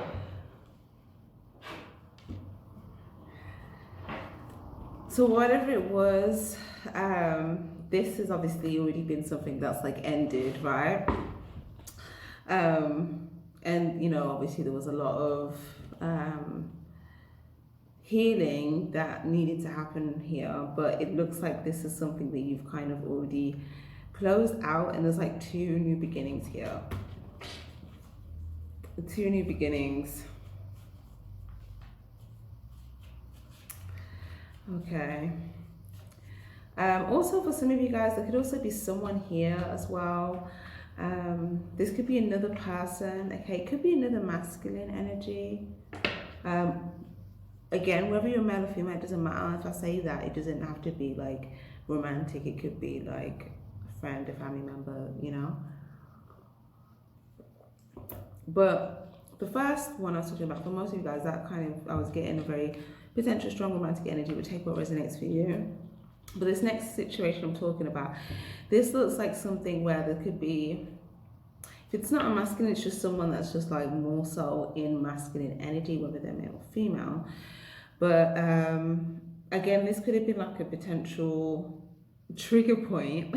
So whatever it was, this has obviously already been something that's like ended, right? And you know, obviously there was a lot of healing that needed to happen here, but it looks like this is something that you've kind of already closed out, and there's like two new beginnings here. Two new beginnings. Okay. Also, for some of you guys, there could also be someone here as well. This could be another person. Okay, it could be another masculine energy. Um, Again, whether you're male or female, it doesn't matter. If I say that, it doesn't have to be like romantic. It could be like a friend, a family member, you know. But the first one I was talking about, for most of you guys, that kind of, I was getting a very potential strong romantic energy, but take what resonates for you. But this next situation I'm talking about, this looks like something where there could be, if it's not a masculine, it's just someone that's just like more so in masculine energy, whether they're male or female. But again, this could have been like a potential trigger point.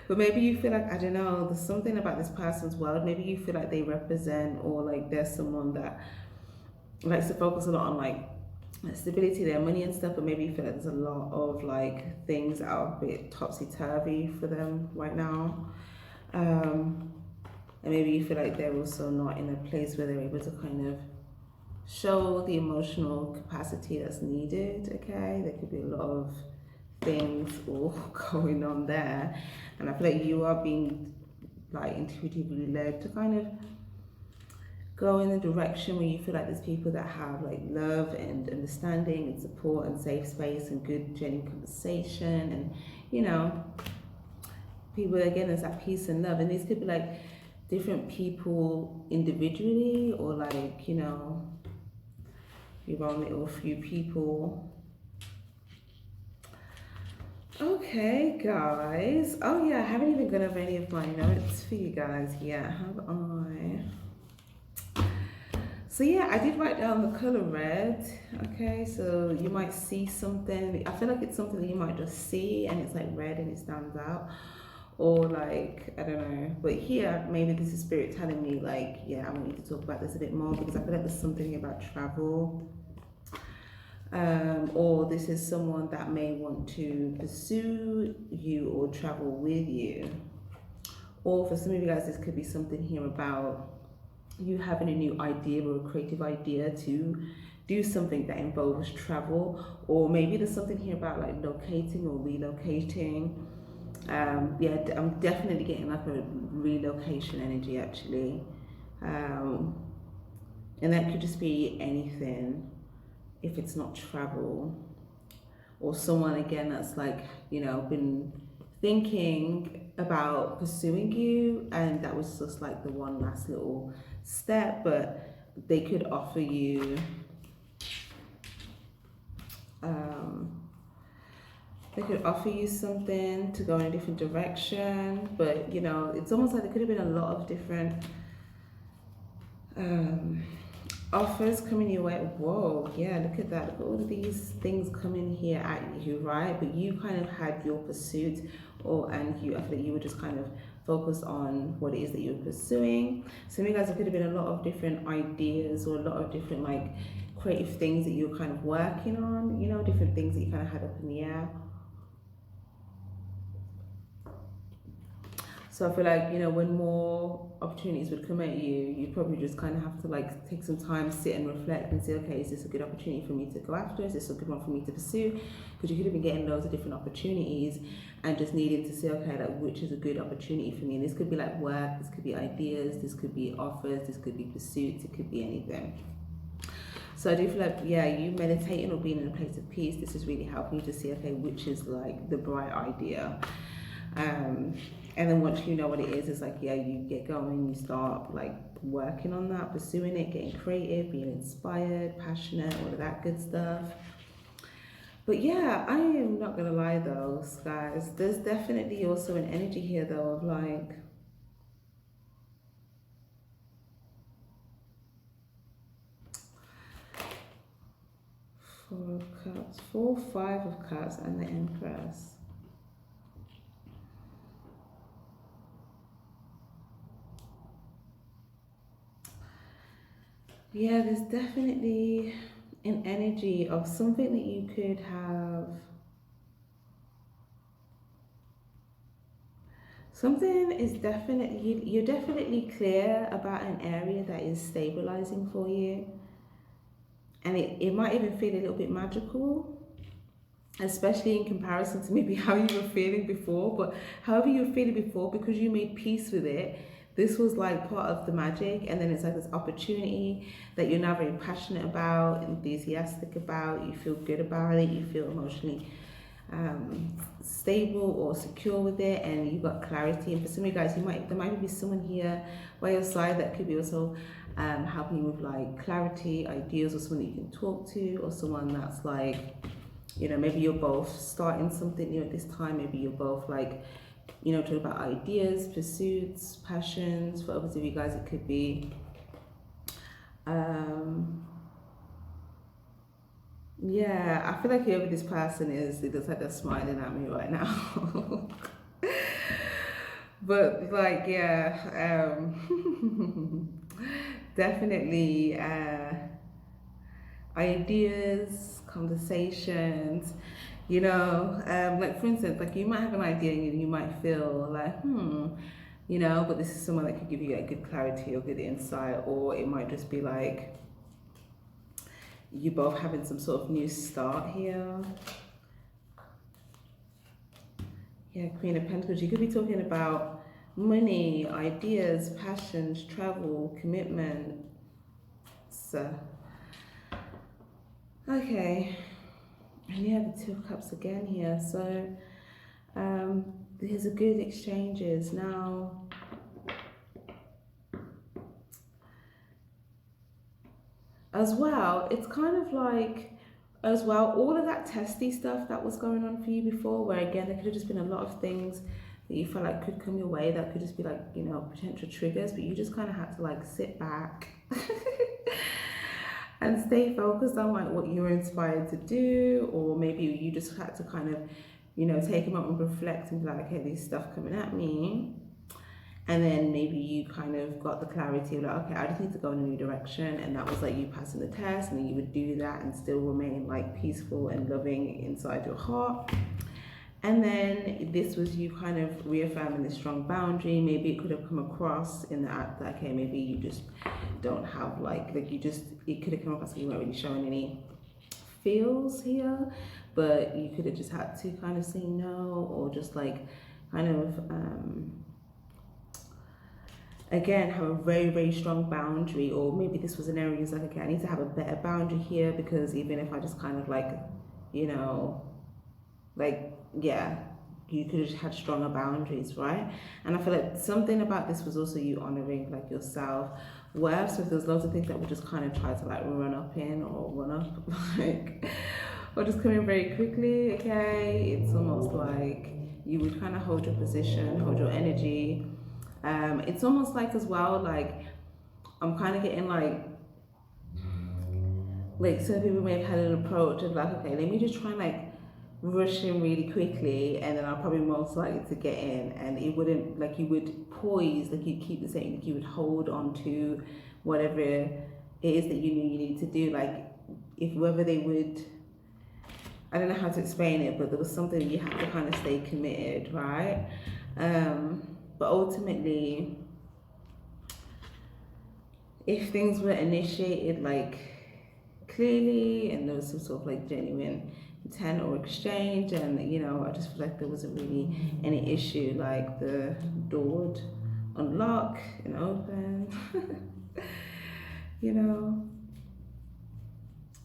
But maybe you feel like, I don't know, there's something about this person's world. Maybe you feel like they represent, or like there's someone that likes to focus a lot on like stability, their money and stuff, but maybe you feel like there's a lot of like things that are a bit topsy-turvy for them right now. And maybe you feel like they're also not in a place where they're able to kind of show the emotional capacity that's needed. Okay, there could be a lot of things all going on there, and I feel like you are being like intuitively led to kind of go in a direction where you feel like there's people that have like love and understanding and support and safe space and good genuine conversation, and you know, people, again, there's that peace and love, and these could be like different people individually, or like, you know, your own little few people. Okay, guys. Oh yeah, I haven't even gone over any of my notes for you guys yet, have I? So yeah, I did write down the color red. Okay, so you might see something. I feel like it's something that you might just see and it's like red and it stands out. Or like, I don't know. But here, maybe this is spirit telling me like, yeah, I want you to talk about this a bit more, because I feel like there's something about travel. Or this is someone that may want to pursue you or travel with you. Or for some of you guys, this could be something here about you having a new idea or a creative idea to do something that involves travel. Or maybe there's something here about like locating or relocating. Yeah, I'm definitely getting like a relocation energy actually. And that could just be anything if it's not travel. Or someone again that's like, you know, been thinking about pursuing you, and that was just like the one last little step, but they could offer you something to go in a different direction. But you know, it's almost like there could have been a lot of different offers coming your way. Whoa, yeah, look at that. Look at all of these things coming here at you, right? But you kind of had your pursuit, and I feel like you were just kind of focused on what it is that you were pursuing. So you guys, there could have been a lot of different ideas or a lot of different like creative things that you were kind of working on, you know, different things that you kind of had up in the air. So I feel like, you know, when more opportunities would come at you, you probably just kind of have to like take some time, sit and reflect and say, okay, is this a good opportunity for me to go after? Is this a good one for me to pursue? Because you could have been getting loads of different opportunities and just needing to say, okay, like which is a good opportunity for me? And this could be like work, this could be ideas, this could be offers, this could be pursuits, it could be anything. So I do feel like, yeah, you meditating or being in a place of peace, this is really helping you to see, okay, which is like the bright idea. And then once you know what it is, it's like, yeah, you get going, you start like working on that, pursuing it, getting creative, being inspired, passionate, all of that good stuff. But yeah, I am not gonna lie though, guys, there's definitely also an energy here though of like, Four of Cups, 4, 5 of Cups, and the Empress. Yeah, there's definitely an energy of something that you could have. Something is definitely, you're definitely clear about an area that is stabilizing for you. and it might even feel a little bit magical, especially in comparison to maybe how you were feeling before. But however you were feeling before, because you made peace with it, this was like part of the magic. And then it's like this opportunity that you're now very passionate about, enthusiastic about, you feel good about it, you feel emotionally stable or secure with it, and you got clarity. And for some of you guys, there might be someone here by your side that could be also helping you with like clarity, ideas, or someone that you can talk to, or someone that's like, you know, maybe you're both starting something new at this time. Maybe you're both like, you know, talking about ideas, pursuits, passions. For others of you guys, it could be yeah, I feel like whoever this person is, it looks like they're smiling at me right now. But like, yeah, definitely ideas, conversations, you know, like for instance, like you might have an idea and you might feel like, you know, but this is someone that could give you like good clarity or good insight, or it might just be like you both having some sort of new start here. Yeah, Queen of Pentacles. You could be talking about money, ideas, passions, travel, commitment. So, okay. And you have the Two of Cups again here. So, there's a good exchanges. Now, as well, it's kind of like, as well, all of that testy stuff that was going on for you before, where again, there could have just been a lot of things that you felt like could come your way that could just be like, you know, potential triggers, but you just kind of had to like sit back and stay focused on like what you were inspired to do, or maybe you just had to kind of, you know, take a moment and reflect and be like, okay, there's stuff coming at me. And then maybe you kind of got the clarity of like, okay, I just need to go in a new direction. And that was like you passing the test, and then you would do that and still remain like peaceful and loving inside your heart. And then this was you kind of reaffirming this strong boundary. Maybe it could have come across in the act that, okay, maybe you just don't have like you just, it could have come across like you weren't really showing any feels here, but you could have just had to kind of say no, or just like kind of, again, have a very, very strong boundary. Or maybe this was an area you're like, okay, I need to have a better boundary here, because even if I just kind of like, you know, like, yeah, you could have had stronger boundaries, right? And I feel like something about this was also you honoring like yourself. Where so if there's loads of things that would just kind of try to like run up in, or run up like, or just come in very quickly, okay, it's almost like you would kind of hold your position, hold your energy. It's almost like as well, like I'm kind of getting like some people may have had an approach of like, okay, let me just try and like rush in really quickly, and then I'll probably most likely to get in, and it wouldn't, like you would poise, like you'd keep the same, like you would hold on to whatever it is that you knew you need to do. Like if whether they would, I don't know how to explain it, but there was something you had to kind of stay committed, right? But ultimately, if things were initiated like clearly and there was some sort of like genuine intent or exchange, and you know, I just feel like there wasn't really any issue, like the door would unlock and open. You know,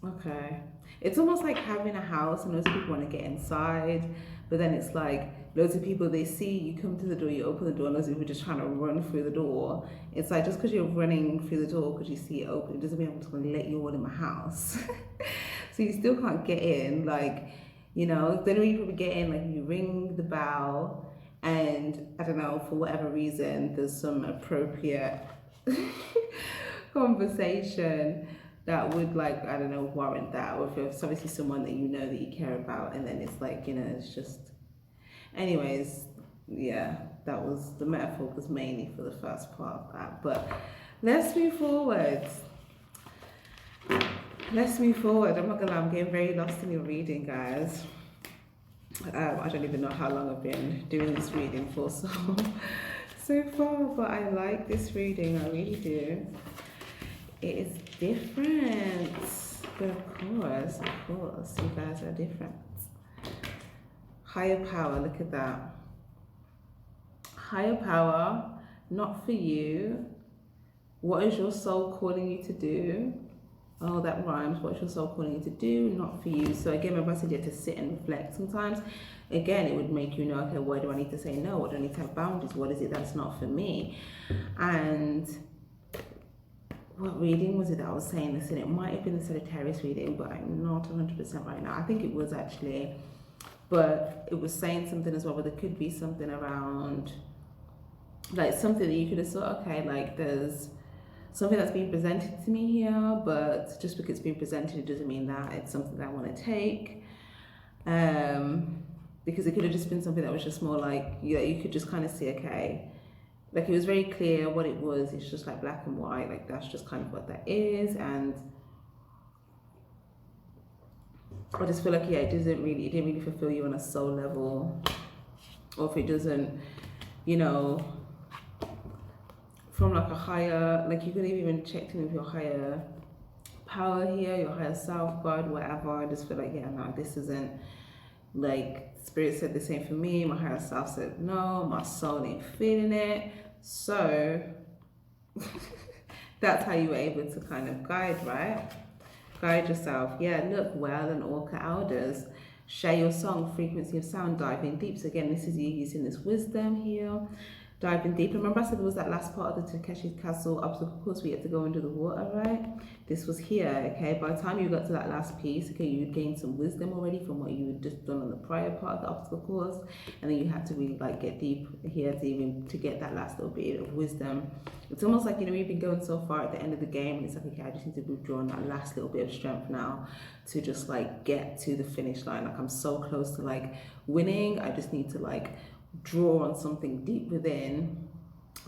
okay, it's almost like having a house and loads of people want to get inside, but then it's like loads of people, they see you come to the door, you open the door, and loads of people just trying to run through the door. It's like, just because you're running through the door because you see it open, it doesn't mean I'm just going to let you all in my house. So you still can't get in. Like, you know, the only way you probably get in, like you ring the bell, and I don't know, for whatever reason, there's some appropriate conversation that would, like, I don't know, warrant that, or if it's obviously someone that you know that you care about, and then it's like, you know, it's just, anyways, yeah, that was, the metaphor was mainly for the first part of that. But let's move forward. Let's move forward. I'm not gonna lie, I'm getting very lost in your reading, guys. I don't even know how long I've been doing this reading for so far, but I like this reading, I really do. It is different. But of course, you guys are different. Higher power, look at that. Higher power, not for you. What is your soul calling you to do? Oh, that rhymes. What is your soul calling you to do? Not for you. So again, my advice is to sit and reflect. Sometimes, again, it would make you know, okay, why do I need to say no? What do I need to have boundaries? What is it that's not for me? And what reading was it that I was saying this in? It might have been the Sagittarius reading, but I'm not 100% right now. I think it was actually, but it was saying something as well, but there could be something around, like something that you could have thought, okay, like there's something that's being presented to me here, but just because it's being presented, it doesn't mean that it's something that I want to take. Because it could have just been something that was just more like, you could just kind of see, okay, like it was very clear what it was. It's just like black and white, like that's just kind of what that is. And I just feel like, yeah, it didn't really fulfill you on a soul level, or if it doesn't, you know, from like a higher, like you could have even checked in with your higher power here, your higher self, God, whatever. I just feel like, yeah, no, this isn't, like spirit said the same for me, my higher self said no, my soul ain't feeling it. So that's how you were able to kind of guide, right? Guide yourself. Yeah, look, well, and Orca elders, share your song, frequency of sound, dive in deep. So again, this is you using this wisdom here. Diving deep. Remember I said there was that last part of the Takeshi's Castle obstacle course we had to go under the water, right? This was here, okay? By the time you got to that last piece, okay, you'd gained some wisdom already from what you had just done on the prior part of the obstacle course, and then you had to really like get deep here to get that last little bit of wisdom. It's almost like, you know, you've been going so far at the end of the game, and it's like, okay, I just need to withdraw on that last little bit of strength now to just like get to the finish line. Like I'm so close to like winning, I just need to like draw on something deep within.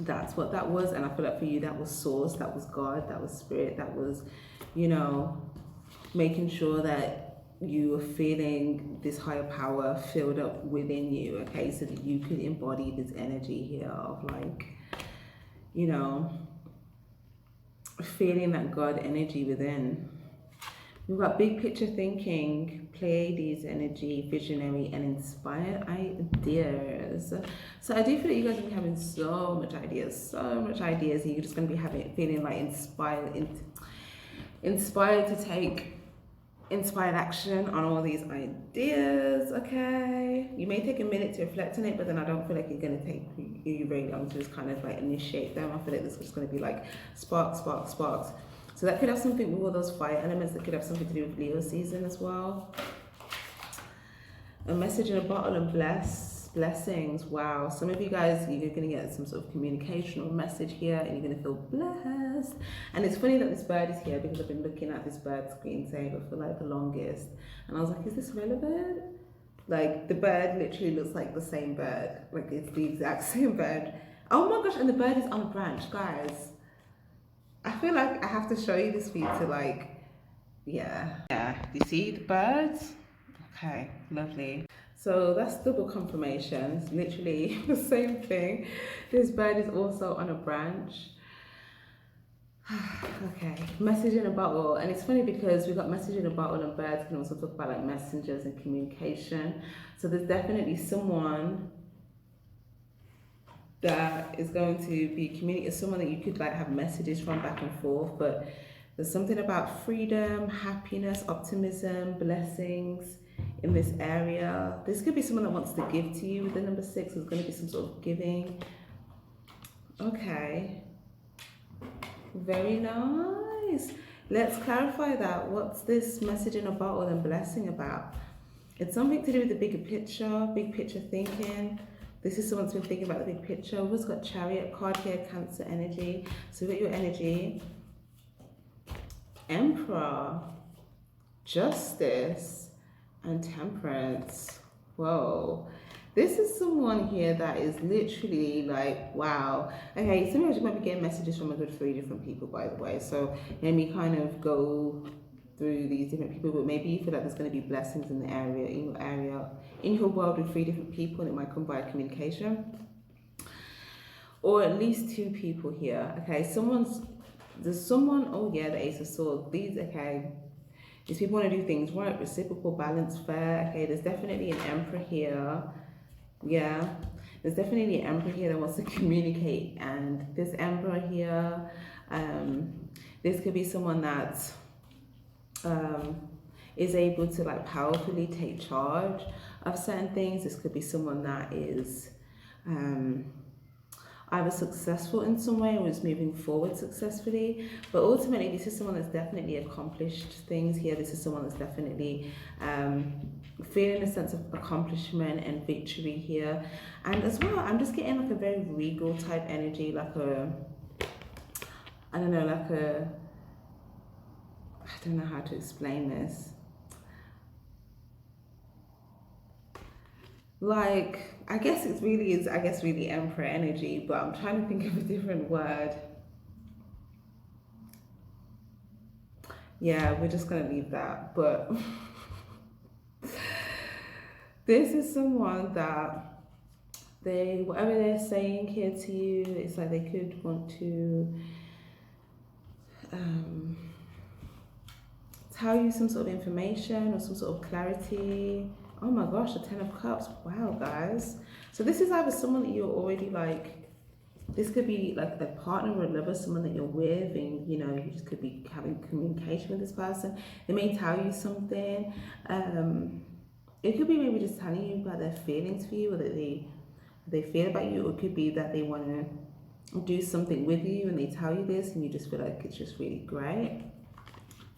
That's what that was. And I feel like for you, that was source, that was God, that was spirit, that was, you know, making sure that you were feeling this higher power filled up within you, okay, so that you could embody this energy here of like, you know, feeling that God energy within. We've got big picture thinking, Pleiades energy, visionary and inspired ideas. So I do feel that you guys are having so much ideas, and you're just going to be feeling like inspired to take inspired action on all these ideas, okay? You may take a minute to reflect on it, but then I don't feel like it's going to take you very long to just kind of like initiate them. I feel like this is just going to be like sparks. So that could have something with all those fire elements. That could have something to do with Leo season as well. A message in a bottle and blessings. Wow. Some of you guys, you're going to get some sort of communication or message here, and you're going to feel blessed. And it's funny that this bird is here because I've been looking at this bird screensaver for like the longest. And I was like, is this relevant? Like the bird literally looks like the same bird. Like it's the exact same bird. Oh my gosh, and the bird is on a branch, guys. I feel like I have to show you this feed to like, yeah. You see the birds? Okay, lovely. So that's double confirmation. It's literally the same thing. This bird is also on a branch. Okay, message in a bottle. And it's funny because we got message in a bottle, and birds can also talk about like messengers and communication. So there's definitely someone that is going to be someone that you could like have messages from back and forth, but there's something about freedom, happiness, optimism, blessings in this area. This could be someone that wants to give to you with the number 6. There's going to be some sort of giving. Okay, very nice. Let's clarify that. What's this message in a bottle and blessing about? It's something to do with the big picture thinking. This is someone's been thinking about the big picture. We've got Chariot card here, Cancer energy. So we've got your energy. Emperor, Justice, and Temperance. Whoa. This is someone here that is literally like, wow. Okay, some of you might be getting messages from a good 3 different people, by the way. So let me kind of go through these different people, but maybe you feel like there's going to be blessings in the area, in your world with 3 different people, and it might come by communication. Or at least 2 people here. Okay, there's someone, oh yeah, the Ace of Swords. These, okay, These people want to do things right, reciprocal, balanced, fair. Okay, there's definitely an emperor here. Yeah, there's definitely an emperor here that wants to communicate, and this emperor here, this could be someone that um, is able to like powerfully take charge of certain things. This could be someone that is um, either successful in some way or is moving forward successfully. But ultimately, this is someone that's definitely accomplished things here. This is someone that's definitely feeling a sense of accomplishment and victory here. And as well, I'm just getting like a very regal type energy, like I don't know, I don't know how to explain this. Like, I guess it's really is, I guess, really emperor energy, but I'm trying to think of a different word. Yeah, we're just gonna leave that. But this is someone that whatever they're saying here to you, it's like they could want to um, tell you some sort of information or some sort of clarity. Oh my gosh, the Ten of Cups. Wow, guys. So this is either someone that you're already like, this could be like a partner or a lover, someone that you're with, and you know, you just could be having communication with this person. They may tell you something. It could be maybe just telling you about their feelings for you, or that they feel about you, or it could be that they want to do something with you and they tell you this and you just feel like it's just really great.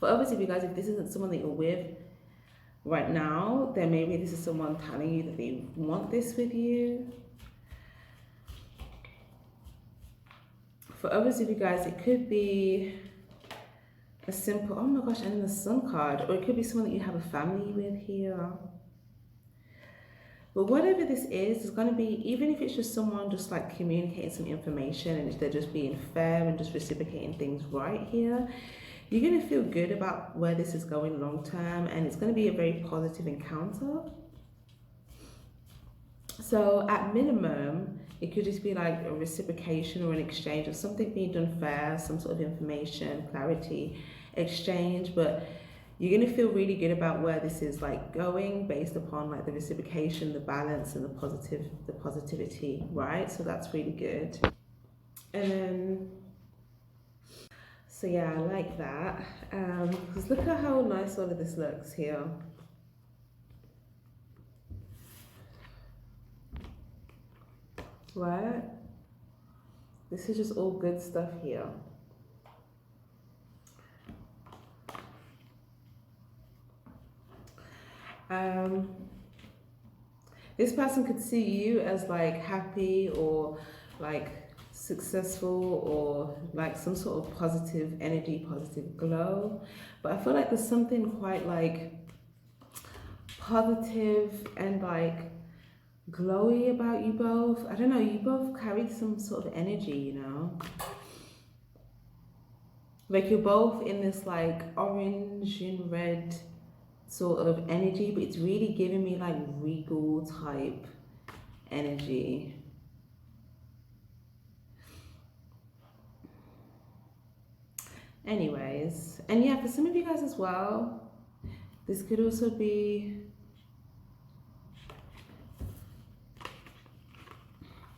For others of you guys, if this isn't someone that you're with right now, then maybe this is someone telling you that they want this with you. For others of you guys, it could be a simple, oh my gosh, and the Sun card, or it could be someone that you have a family with here. But whatever this is going to be, even if it's just someone just like communicating some information and they're just being fair and just reciprocating things right here, you're going to feel good about where this is going long term, and it's going to be a very positive encounter. So at minimum, it could just be like a reciprocation or an exchange of something being done fair, some sort of information, clarity, exchange, but you're going to feel really good about where this is like going based upon like the reciprocation, the balance, and the positivity, right? So that's really good. And then, so yeah, I like that. Because look at how nice all of this looks here. Right? This is just all good stuff here. This person could see you as like happy or like successful or like some sort of positive energy, positive glow. But I feel like there's something quite like positive and like glowy about you both. I don't know, you both carry some sort of energy, you know? Like you're both in this like orange and red sort of energy, but it's really giving me like regal type energy. Anyways, and yeah, for some of you guys as well, this could also be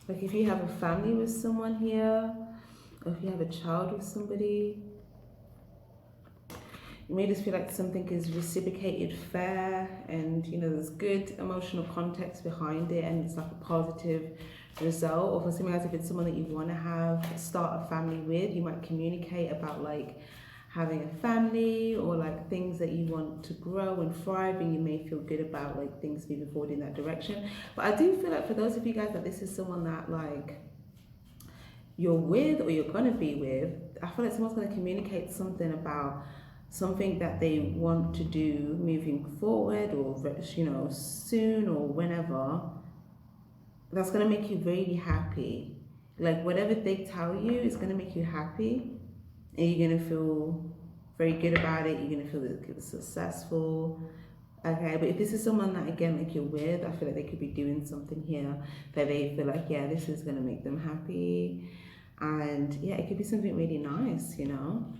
like if you have a family with someone here, or if you have a child with somebody, you may just feel like something is reciprocated fair, and you know there's good emotional context behind it, and it's like a positive result. Or for some guys, if it's someone that you want to start a family with, you might communicate about like having a family or like things that you want to grow and thrive, and you may feel good about like things moving forward in that direction. But I do feel like for those of you guys that this is someone that like you're with or you're gonna be with, I feel like someone's gonna communicate something about something that they want to do moving forward, or you know, soon or whenever, that's going to make you really happy. Like whatever they tell you is going to make you happy, and you're going to feel very good about it. You're going to feel that it's successful. Okay, but if this is someone that again like you're with, I feel like they could be doing something here that they feel like, yeah, this is going to make them happy, and yeah, it could be something really nice, you know.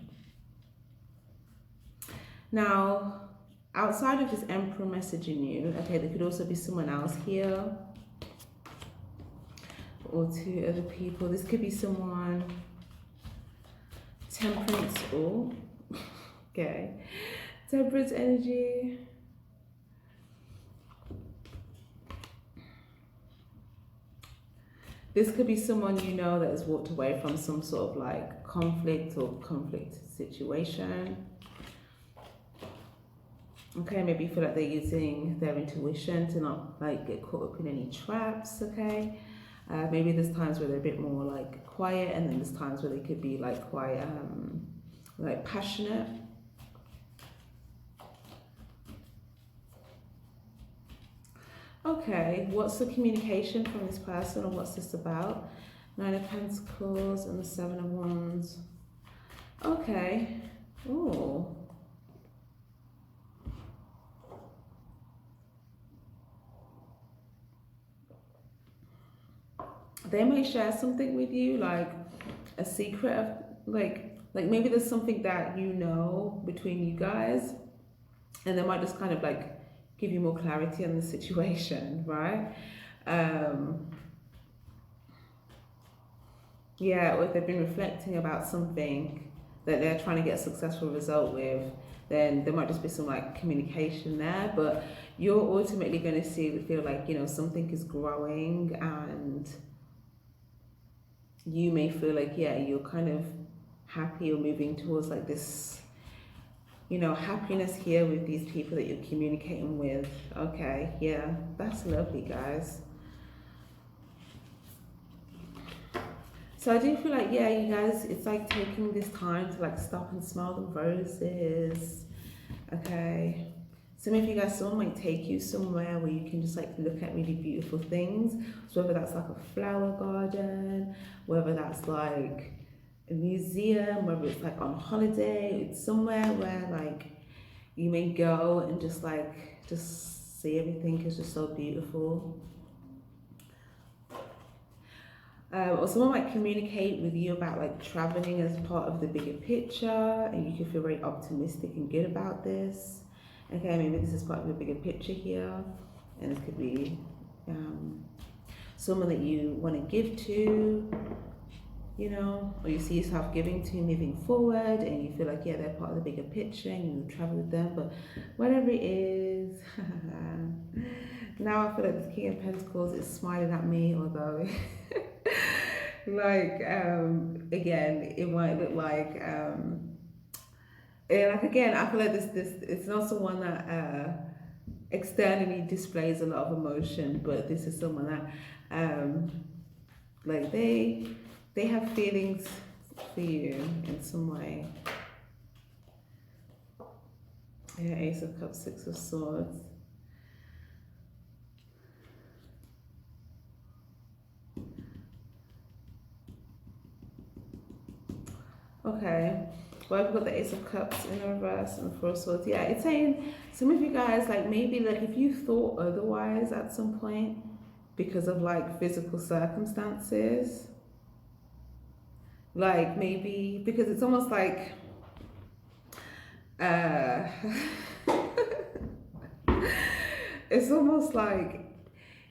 Now, outside of this Emperor messaging you, okay, there could also be someone else here or two other people. This could be someone, Temperance, oh, okay, Temperance energy. This could be someone you know that has walked away from some sort of like conflict or conflict situation. Okay, maybe you feel like they're using their intuition to not like get caught up in any traps, okay? Maybe there's times where they're a bit more like quiet, and then there's times where they could be like quite like passionate. Okay, what's the communication from this person, or what's this about? Nine of Pentacles and the Seven of Wands. Okay. Oh. They may share something with you, like a secret of like maybe there's something that you know between you guys, and they might just kind of like give you more clarity on the situation, right? Yeah, or if they've been reflecting about something that they're trying to get a successful result with, then there might just be some like communication there. But you're ultimately going to feel like, you know, something is growing, and you may feel like, yeah, you're kind of happy or moving towards like this, you know, happiness here with these people that you're communicating with. Okay, yeah, that's lovely, guys. So I do feel like, yeah, you guys, it's like taking this time to like stop and smell the roses. Okay. Some of you guys, someone might take you somewhere where you can just like look at really beautiful things. So whether that's like a flower garden, whether that's like a museum, whether it's like on holiday, it's somewhere where like you may go and just see everything is just so beautiful. Or someone might communicate with you about like traveling as part of the bigger picture, and you can feel very optimistic and good about this. Okay, maybe this is part of the bigger picture here, and this could be someone that you want to give to, you know, or you see yourself giving to moving forward, and you feel like, yeah, they're part of the bigger picture and you travel with them. But whatever it is, now I feel like the King of Pentacles is smiling at me, although like again, it might look like like again, I feel like this it's not someone that externally displays a lot of emotion, but this is someone that like they have feelings for you in some way. Yeah, Ace of Cups, Six of Swords. Okay. Well, I've got the Ace of Cups in the reverse and Four of Swords. Yeah, it's saying some of you guys, like maybe like if you thought otherwise at some point because of like physical circumstances, like maybe because it's almost like it's almost like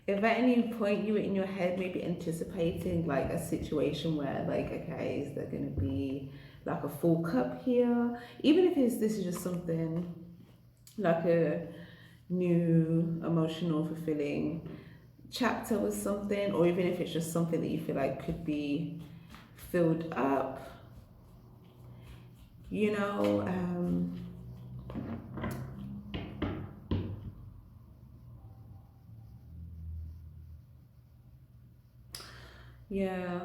if at any point you were in your head maybe anticipating like a situation where like, okay, is there going to be like a full cup here, even if this is just something like a new emotional fulfilling chapter with something, or even if it's just something that you feel like could be filled up, you know, yeah,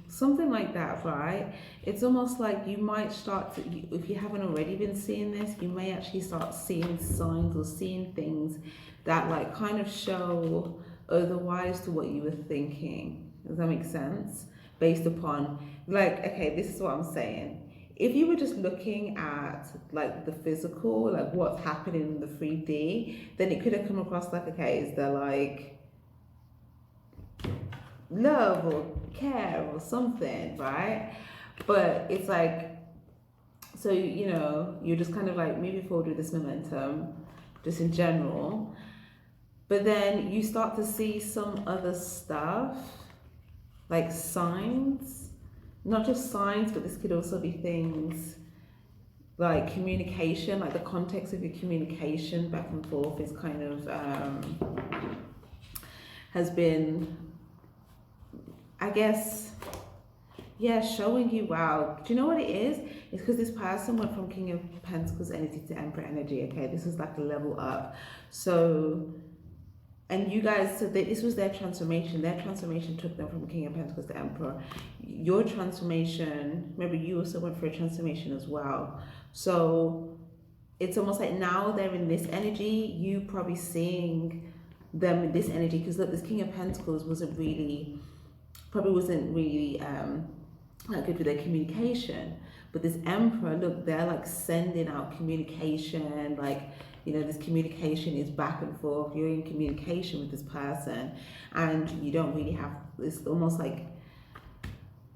something like that, right? It's almost like you might start to, if you haven't already been seeing this, you may actually start seeing signs or seeing things that like kind of show otherwise to what you were thinking. Does that make sense? Based upon, like, okay, this is what I'm saying. If you were just looking at like the physical, like what's happening in the 3D, then it could have come across like, okay, is there like love or care or something, right? But it's like So, you know, you're just kind of like moving forward with this momentum, just in general. But then you start to see some other stuff, like signs, not just signs, but this could also be things like communication, like the context of your communication back and forth is kind of has been, I guess, yeah, showing you, wow. Do you know what it is? It's because this person went from King of Pentacles energy to Emperor energy. Okay, this is like a level up. So, and you guys, so this was their transformation. Their transformation took them from King of Pentacles to Emperor. Your transformation, remember, you also went for a transformation as well. So it's almost like now they're in this energy, you probably seeing them in this energy. Because look, this King of Pentacles wasn't really not good with their communication. But this Emperor, look, they're like sending out communication, like, you know, this communication is back and forth. You're in communication with this person, and you don't really have, it's almost like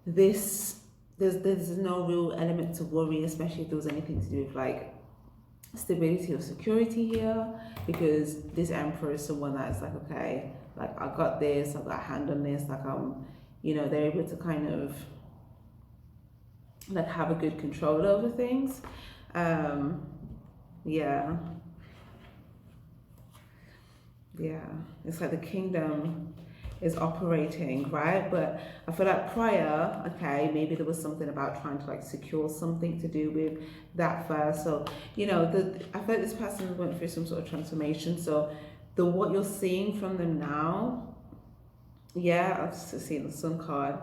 this, there's no real element to worry, especially if there was anything to do with like stability or security here, because this Emperor is someone that's like, okay, like I got this, I've got a hand on this, like you know, they're able to kind of like have a good control over things. Yeah, it's like the kingdom is operating, right? But I feel like prior, okay, maybe there was something about trying to like secure something to do with that first. So, you know, I feel like this person went through some sort of transformation. So what you're seeing from them now, yeah, I've seen the Sun card.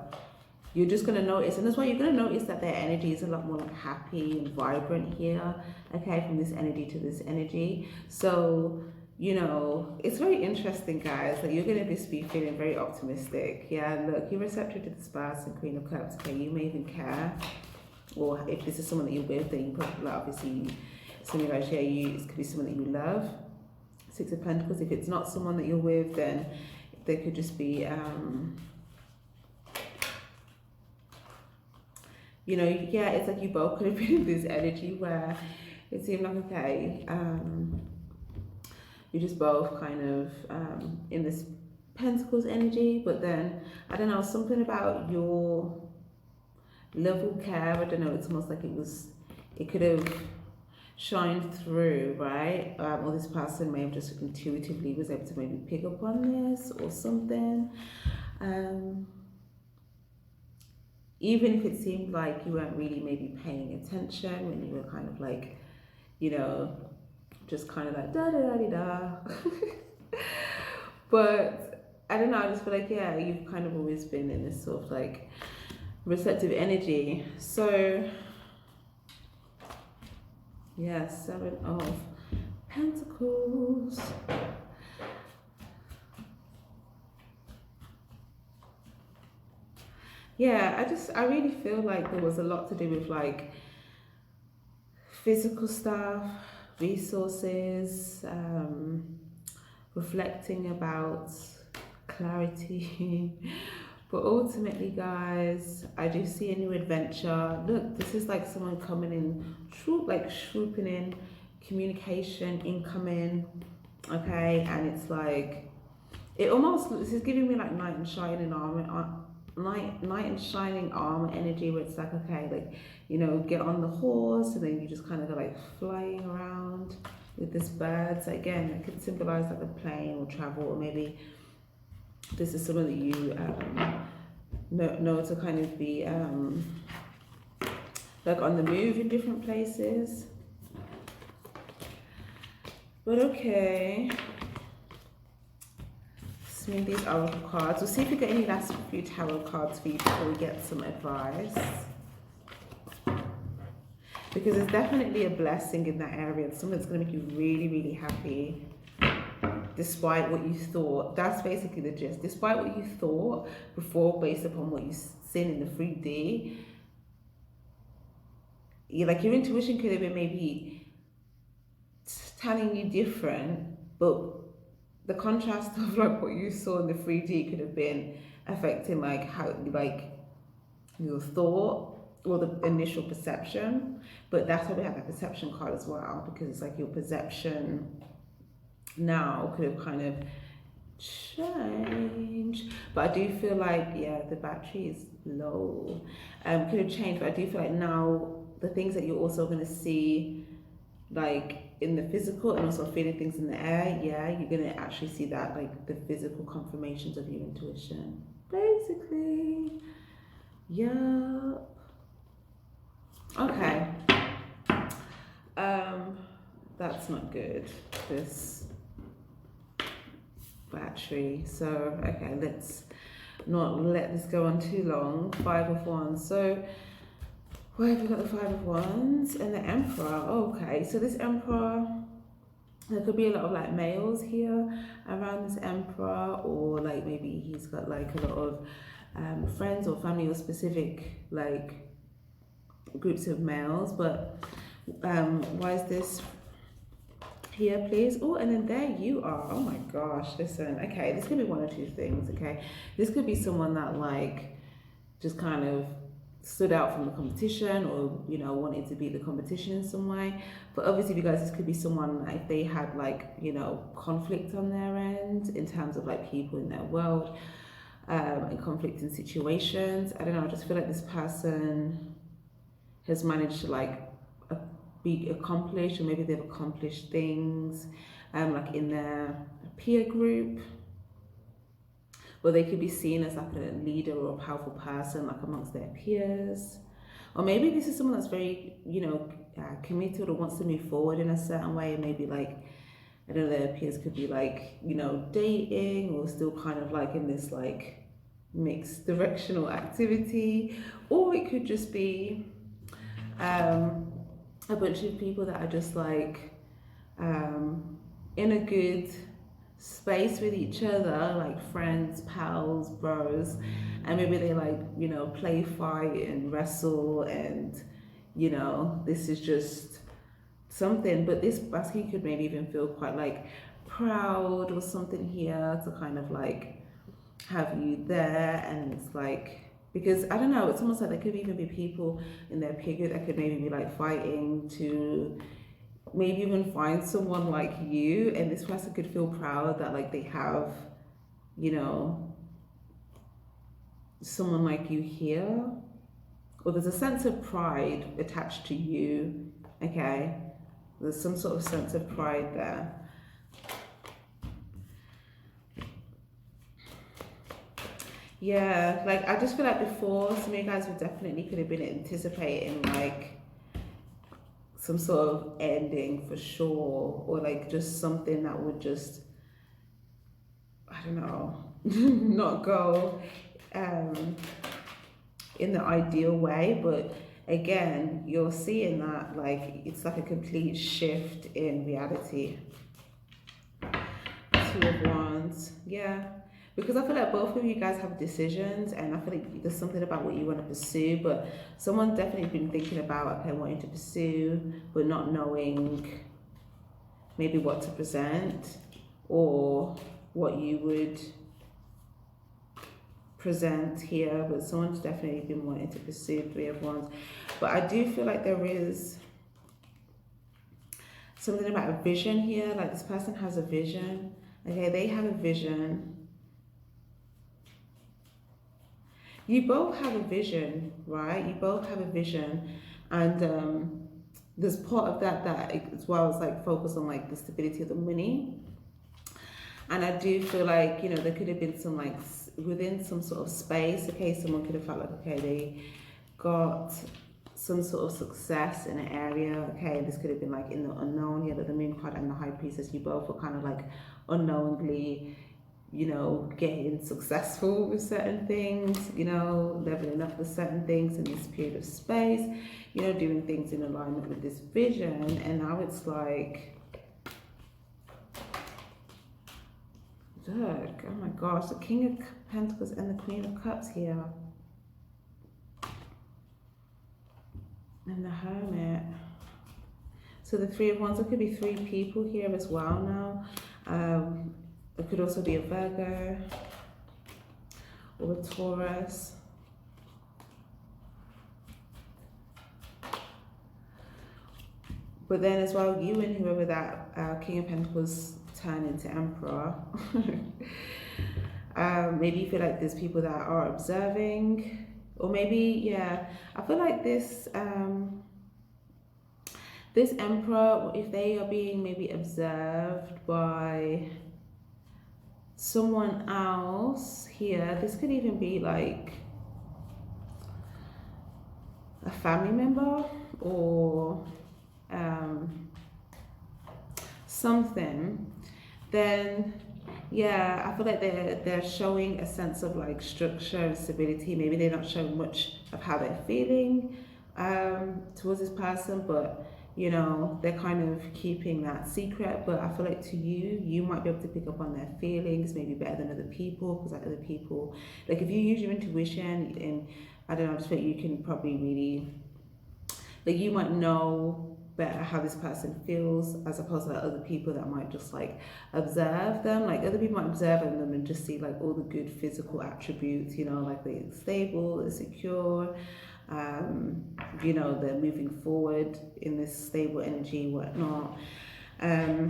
You're just going to notice, and that's why you're going to notice that their energy is a lot more like happy and vibrant here, okay, from this energy to this energy. So, you know, it's very interesting, guys, that you're going to just be feeling very optimistic. Yeah, look, you're receptive to the Spouse and Queen of Cups, okay, you may even care, or if this is someone that you're with, then you probably, like, obviously, something like, yeah, it could be someone that you love. Six of Pentacles. If it's not someone that you're with, then there could just be, you know, yeah, it's like you both could have been in this energy where it seemed like, okay, you're just both kind of in this Pentacles energy, but then, I don't know, something about your level care, I don't know, it's almost like it could have shined through, right? Or this person may have just intuitively was able to maybe pick up on this or something. Even if it seemed like you weren't really maybe paying attention when you were kind of like, you know, just kind of like da da da da da. But I don't know, I just feel like, yeah, you've kind of always been in this sort of like receptive energy. So yeah, 7 of Pentacles. Yeah, I really feel like there was a lot to do with like physical stuff, resources, reflecting about clarity. But ultimately, guys, I do see a new adventure. Look, this is like someone coming in, swooping in, communication incoming, okay? And it's like, this is giving me like knight and shining armor, knight and shining armor energy, where it's like, okay, like, you know, get on the horse and then you just kind of go like flying around with this bird. So again, it could symbolize like a plane or travel, or maybe this is someone that you know to kind of be like on the move in different places. But okay, swing these oracle cards. We'll see if we get any last few tarot cards for you before we get some advice, because there's definitely a blessing in that area. It's something that's going to make you really, really happy, despite what you thought. That's basically the gist. Despite what you thought before, based upon what you've seen in the 3D, your intuition could have been maybe telling you different, but the contrast of like what you saw in the 3D could have been affecting like how like your thought or the initial perception, but that's why we have that perception card as well, because it's like your perception now could have kind of changed. But I do feel like, yeah, the battery is low. Could have changed, but I do feel like now the things that you're also going to see, like in the physical and also feeling things in the air, yeah, you're going to actually see that, like the physical confirmations of your intuition, basically. Yeah. Okay. That's not good, this battery. So, okay, let's not let this go on too long. Five of Wands. So, where have we got the Five of Wands and the Emperor? Okay, so this Emperor, there could be a lot of like males here around this Emperor, or like maybe he's got like a lot of friends or family or specific like groups of males. But why is this here, please? Oh, and then there you are. Oh my gosh, listen. Okay, this could be one or two things. Okay, this could be someone that like just kind of stood out from the competition, or you know, wanted to beat the competition in some way. But obviously, you guys, this could be someone like they had like, you know, conflict on their end in terms of like people in their world, and conflict in situations. I don't know, I just feel like this person has managed to like be accomplished, or maybe they've accomplished things like in their peer group, or they could be seen as like a leader or a powerful person like amongst their peers. Or maybe this is someone that's very, you know, committed or wants to move forward in a certain way, and maybe like, I don't know, their peers could be like, you know, dating or still kind of like in this like mixed directional activity. Or it could just be a bunch of people that are just like in a good space with each other, like friends, pals, bros, and maybe they like, you know, play fight and wrestle, and you know, this is just something. But this basket could maybe even feel quite like proud or something here to kind of like have you there. And it's like, because I don't know, it's almost like there could even be people in their peer group that could maybe be like fighting to maybe even find someone like you, and this person could feel proud that like they have, you know, someone like you here, or there's a sense of pride attached to you. Okay, there's some sort of sense of pride there. Yeah, like I just feel like before, some of you guys would definitely could have been anticipating like some sort of ending for sure, or like just something that would just, I don't know, not go in the ideal way. But again, you're seeing that like it's like a complete shift in reality. Two of Wands, yeah. Because I feel like both of you guys have decisions, and I feel like there's something about what you want to pursue, but someone's definitely been thinking about, okay, wanting to pursue, but not knowing maybe what to present, or what you would present here. But someone's definitely been wanting to pursue. Three of Wands. But I do feel like there is something about a vision here, like this person has a vision. Okay, they have a vision. You both have a vision, right? You both have a vision, and there's part of that as well as like focus on like the stability of the money. And I do feel like, you know, there could have been some like within some sort of space. Okay, someone could have felt like, okay, they got some sort of success in an area. Okay, this could have been like in the unknown. Yeah, the Moon card and the High Priestess, you both were kind of like unknowingly, you know, getting successful with certain things, you know, leveling up with certain things in this period of space, you know, doing things in alignment with this vision. And now it's like, look, oh my gosh, the King of Pentacles and the Queen of Cups here. And the Hermit. So the Three of Wands, there could be three people here as well now. It could also be a Virgo or a Taurus. But then as well, you and whoever that King of Pentacles turn into Emperor. Maybe you feel like there's people that are observing, or maybe, yeah, I feel like this Emperor, if they are being maybe observed by someone else here, this could even be like a family member or something, then yeah, I feel like they're showing a sense of like structure and stability. Maybe they're not showing much of how they're feeling towards this person, but you know, they're kind of keeping that secret. But I feel like to you, you might be able to pick up on their feelings maybe better than other people, because like other people, like if you use your intuition, and I don't know, I just feel like you can probably really, like you might know better how this person feels, as opposed to like other people that might just like observe them. Like other people might observe them and just see like all the good physical attributes, you know, like they're stable, they're secure, you know, they're moving forward in this stable energy, whatnot. Or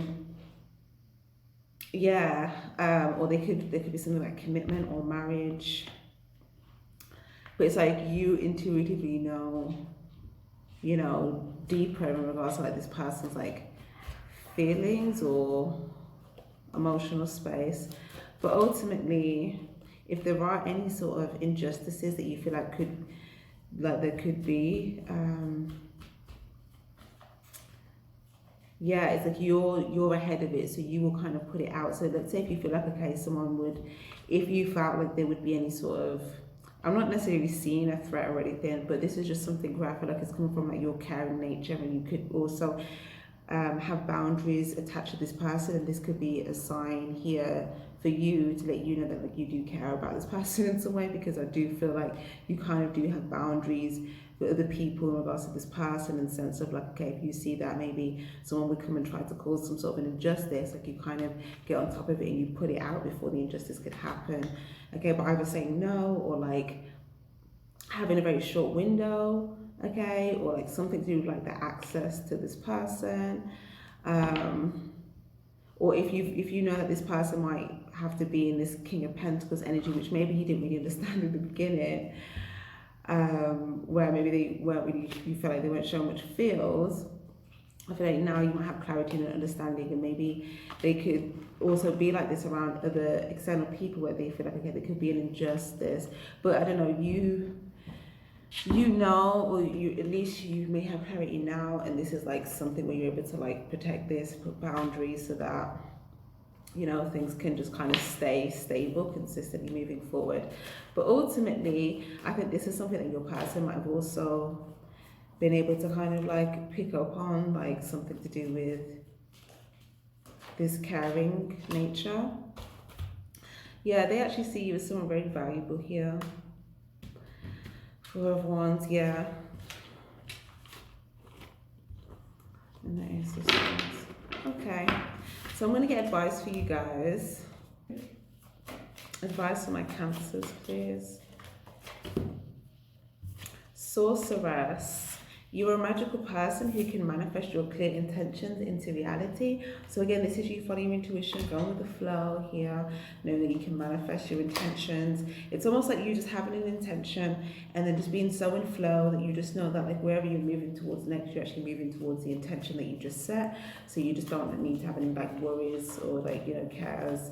they could be something like commitment or marriage, but it's like you intuitively know, you know, deeper in regards to like this person's like feelings or emotional space. But ultimately, if there are any sort of injustices that you feel like there could be, yeah, it's like you're ahead of it, so you will kind of put it out. So let's say if you feel like, okay, someone would, if you felt like there would be any sort of, I'm not necessarily seeing a threat or anything, but this is just something where I feel like it's coming from like your caring nature, and you could also have boundaries attached to this person, and this could be a sign here for you to let you know that like you do care about this person in some way, because I do feel like you kind of do have boundaries with other people in regards to this person, in the sense of like, okay, if you see that maybe someone would come and try to cause some sort of an injustice, like you kind of get on top of it and you put it out before the injustice could happen. Okay, but either saying no, or like having a very short window, okay, or like something to do with like the access to this person, or if you know that this person might have to be in this King of Pentacles energy, which maybe you didn't really understand in the beginning, where maybe they weren't really, you felt like they weren't showing much feels. I feel like now you might have clarity and understanding, and maybe they could also be like this around other external people, where they feel like, okay, there could be an injustice, but I don't know, you know, or you at least you may have clarity now, and this is like something where you're able to like protect this, put boundaries, so that you know things can just kind of stay stable, consistently moving forward. But ultimately, I think this is something that your person might have also been able to kind of like pick up on, like something to do with this caring nature. Yeah, they actually see you as someone very valuable here. Four of Wands, yeah. And that is this one. Okay, so I'm going to get advice for you guys. Advice for my Cancers, please. Sorceress. You're a magical person who can manifest your clear intentions into reality. So again, this is you following your intuition, going with the flow here, knowing that you can manifest your intentions. It's almost like you just having an intention and then just being so in flow that you just know that like wherever you're moving towards next, you're actually moving towards the intention that you just set. So you just don't need to have any like worries or like, you know, cares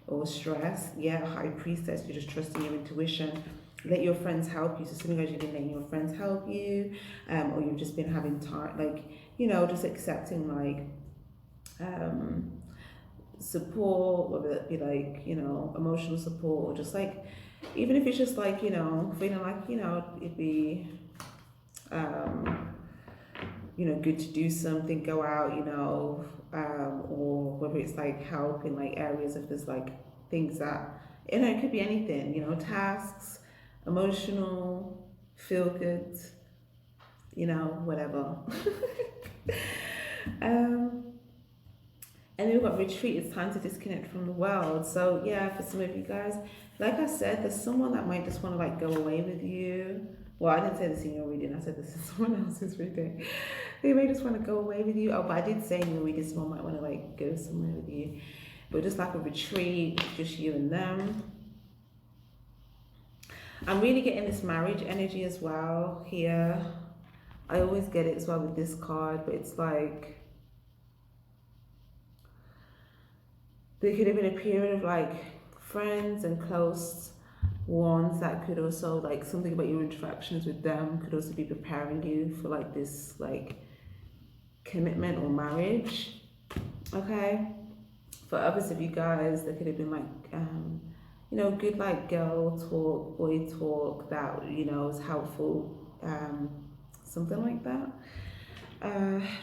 or stress. Yeah, High Priestess, you're just trusting your intuition. Let your friends help you. So sometimes you've been letting your friends help you, or you've just been having time, like, you know, just accepting like support, whether it be like, you know, emotional support, or just like, even if it's just like, you know, feeling like, you know, it'd be you know, good to do something, go out, you know, or whether it's like help in like areas, if there's like things that, you know, it could be anything, you know, tasks, emotional, feel good, you know, whatever. And then we've got retreat. It's time to disconnect from the world. So yeah, for some of you guys, like I said, there's someone that might just want to like go away with you. Well, I didn't say this in your reading, I said this is someone else's reading. They may just want to go away with you. Oh, but I did say, maybe someone might want to like go somewhere with you, but just like a retreat, just you and them. I'm really getting this marriage energy as well here. I always get it as well with this card, but it's like there could have been a period of like friends and close ones that could also, like, something about your interactions with them could also be preparing you for like this like commitment or marriage. Okay, for others of you guys, there could have been like you know, good like girl talk, boy talk that, you know, is helpful, something like that.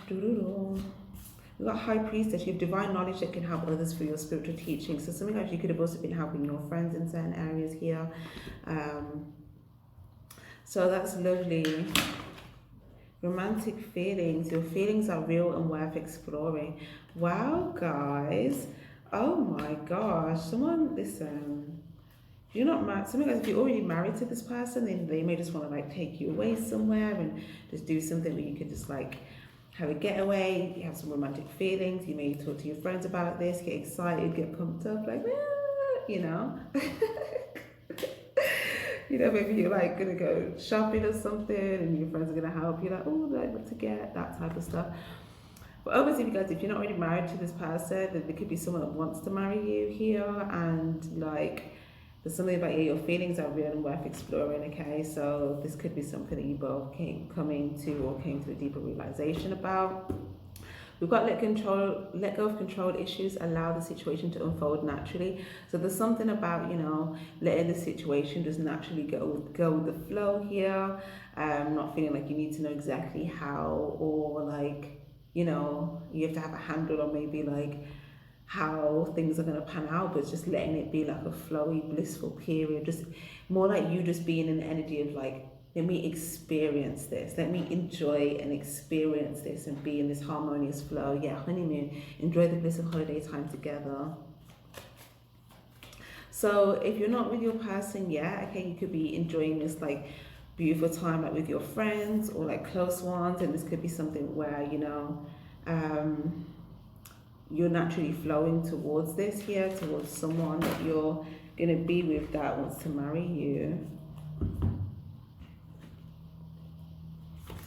We've got High Priestess. You have divine knowledge that can help others through your spiritual teaching. So something like you could have also been helping your friends in certain areas here. So that's lovely. Romantic feelings. Your feelings are real and worth exploring. Wow, guys. Oh my gosh. Someone, listen. If you're not married, some of you guys, if you're already married to this person, then they may just want to like take you away somewhere and just do something where you could just like have a getaway, you have some romantic feelings, you may talk to your friends about this, get excited, get pumped up, like, you know. You know, maybe you're like gonna go shopping or something and your friends are gonna help you, like, oh, like what to get, that type of stuff. But obviously, you guys, if you're not already married to this person, then there could be someone that wants to marry you here, and like there's something about you, your feelings are real and worth exploring, okay? So this could be something that you both came to a deeper realization about. We've got let go of control issues, allow the situation to unfold naturally. So there's something about, you know, letting the situation just naturally go with the flow here. Not feeling like you need to know exactly how, or like, you know, you have to have a handle on maybe like how things are going to pan out, but just letting it be like a flowy, blissful period. Just more like you just being in the energy of like, let me experience this, let me enjoy and experience this and be in this harmonious flow. Yeah, honeymoon, enjoy the bliss of holiday time together. So if you're not with your person yet, okay, you could be enjoying this like beautiful time like with your friends or like close ones, and this could be something where, you know, you're naturally flowing towards this here, towards someone that you're going to be with that wants to marry you.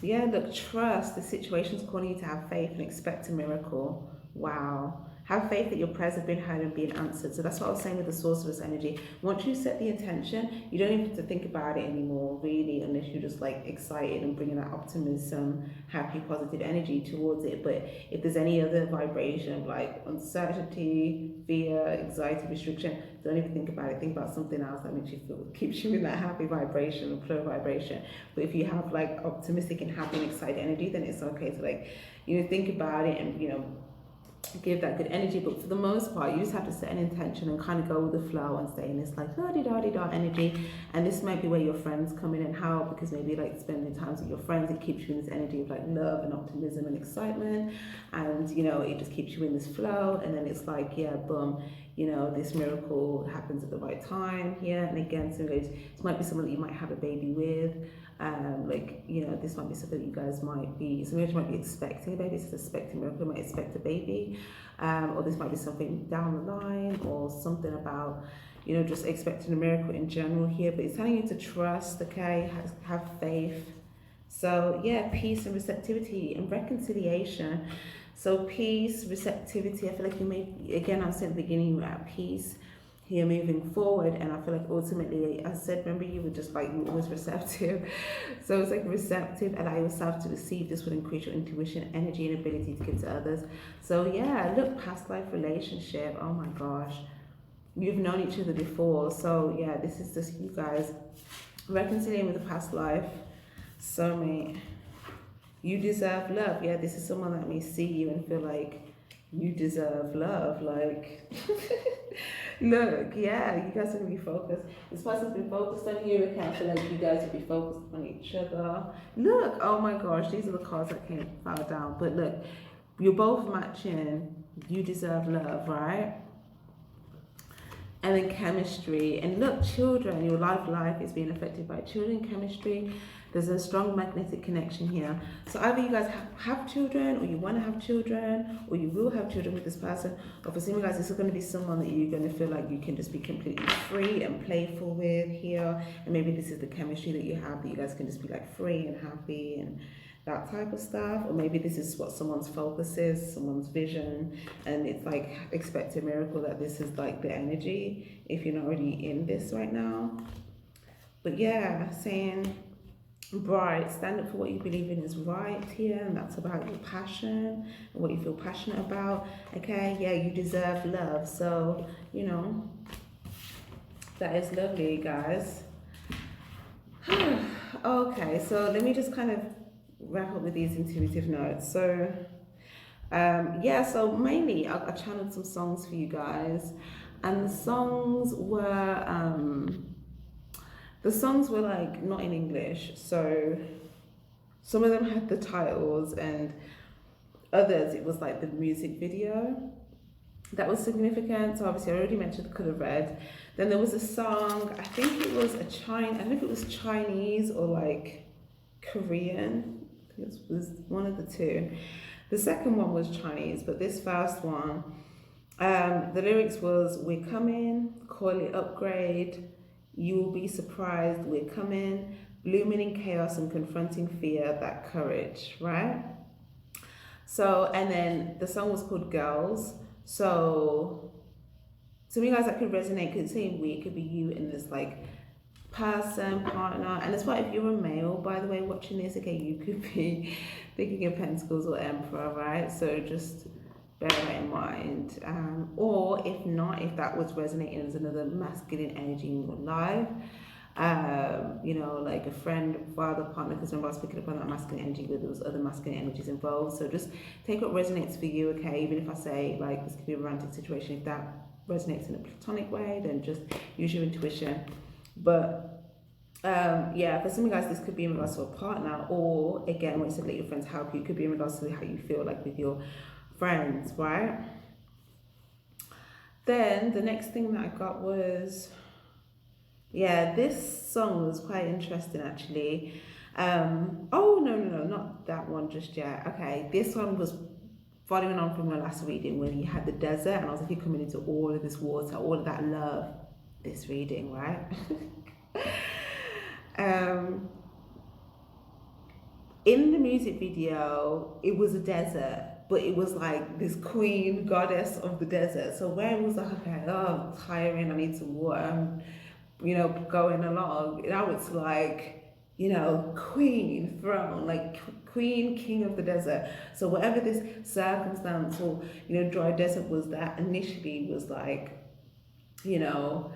Yeah, look, trust the situation's calling you to have faith and expect a miracle. Wow. Have faith that your prayers have been heard and being answered. So that's what I was saying with the sorceress energy. Once you set the intention, you don't even have to think about it anymore, really, unless you're just like excited and bringing that optimism, happy, positive energy towards it. But if there's any other vibration of like uncertainty, fear, anxiety, restriction, don't even think about it. Think about something else that makes you feel, keeps you in that happy vibration or flow vibration. But if you have like optimistic and happy and excited energy, then it's okay to like, you know, think about it and, you know, give that good energy. But for the most part, you just have to set an intention and kind of go with the flow and stay in this like la-di-da-di-da energy. And this might be where your friends come in and help, because maybe like spending times with your friends, it keeps you in this energy of like love and optimism and excitement, and you know, it just keeps you in this flow. And then it's like, yeah, boom, you know, this miracle happens at the right time here. And again, so this might be someone that you might have a baby with. Like, you know, this might be something that you guys might be, some of you might be expecting a baby, this is expecting a miracle, might expect a baby, or this might be something down the line, or something about, you know, just expecting a miracle in general here. But it's telling you to trust, okay, have faith. So yeah, peace and receptivity and reconciliation. So peace, receptivity, I feel like you may, again, I said at the beginning, you're at peace here moving forward, and I feel like ultimately, as I said, remember, you were just like, you were always receptive. So it's like receptive, allow yourself to receive. This will increase your intuition, energy, and ability to give to others. So yeah, look, past life relationship, oh my gosh, you've known each other before. So yeah, this is just you guys reconciling with the past life. Soulmate, you deserve love. Yeah, this is someone that may see you and feel like you deserve love. Like, look, yeah, you guys are gonna be focused. This person's been focused on you. I feel like you guys will be focused on each other. Look, oh my gosh, these are the cards that came fell down. But look, you're both matching. You deserve love, right? And then chemistry. And look, children, your life is being affected by children, chemistry. There's a strong magnetic connection here. So either you guys have children, or you want to have children, or you will have children with this person, or for some of you guys, this is going to be someone that you're going to feel like you can just be completely free and playful with here. And maybe this is the chemistry that you have, that you guys can just be like free and happy and that type of stuff. Or maybe this is what someone's focus is, someone's vision, and it's like expect a miracle that this is like the energy if you're not already in this right now. But yeah, saying bright, stand up for what you believe in is right here, and that's about your passion and what you feel passionate about. Okay, yeah, you deserve love, so you know that is lovely, guys. Okay, so let me just kind of wrap up with these intuitive notes. So yeah, so mainly I channeled some songs for you guys, and the songs were like not in English, so some of them had the titles, and others it was like the music video that was significant. So obviously I already mentioned the color red. Then there was a song, I think it was I don't know if it was Chinese or like Korean. It was one of the two. The second one was Chinese, but this first one, the lyrics was, "We're coming, call it upgrade, you will be surprised, we're coming, blooming in chaos and confronting fear, that courage," right? So, and then the song was called Girls. So, some of you guys that could resonate, could say we, it could be you in this like person, partner, and as well if you're a male, by the way, watching this, okay, you could be thinking of Pentacles or Emperor, right? So just bear that in mind. Or if not, if that was resonating as another masculine energy in your life, you know, like a friend, father, partner, because remember I was picking up on that masculine energy where there was other masculine energies involved. So just take what resonates for you, okay? Even if I say like this could be a romantic situation, if that resonates in a platonic way, then just use your intuition. But yeah, for some of you guys, this could be in regards to a partner, or again, when you said let your friends help you, it could be in regards to how you feel like with your friends, right? Then the next thing that I got was, yeah, this song was quite interesting actually. Oh no, not that one just yet. Okay, this one was following on from my last reading when you had the desert, and I was like, you're coming into all of this water, all of that love. This reading, right? In the music video, it was a desert, but it was like this queen goddess of the desert. So where it was like, okay, oh, I'm tiring, I need some water, you know, going along. Now it's like, you know, queen, throne, like queen, king of the desert. So whatever this circumstance or, you know, dry desert was, that initially was like, you know,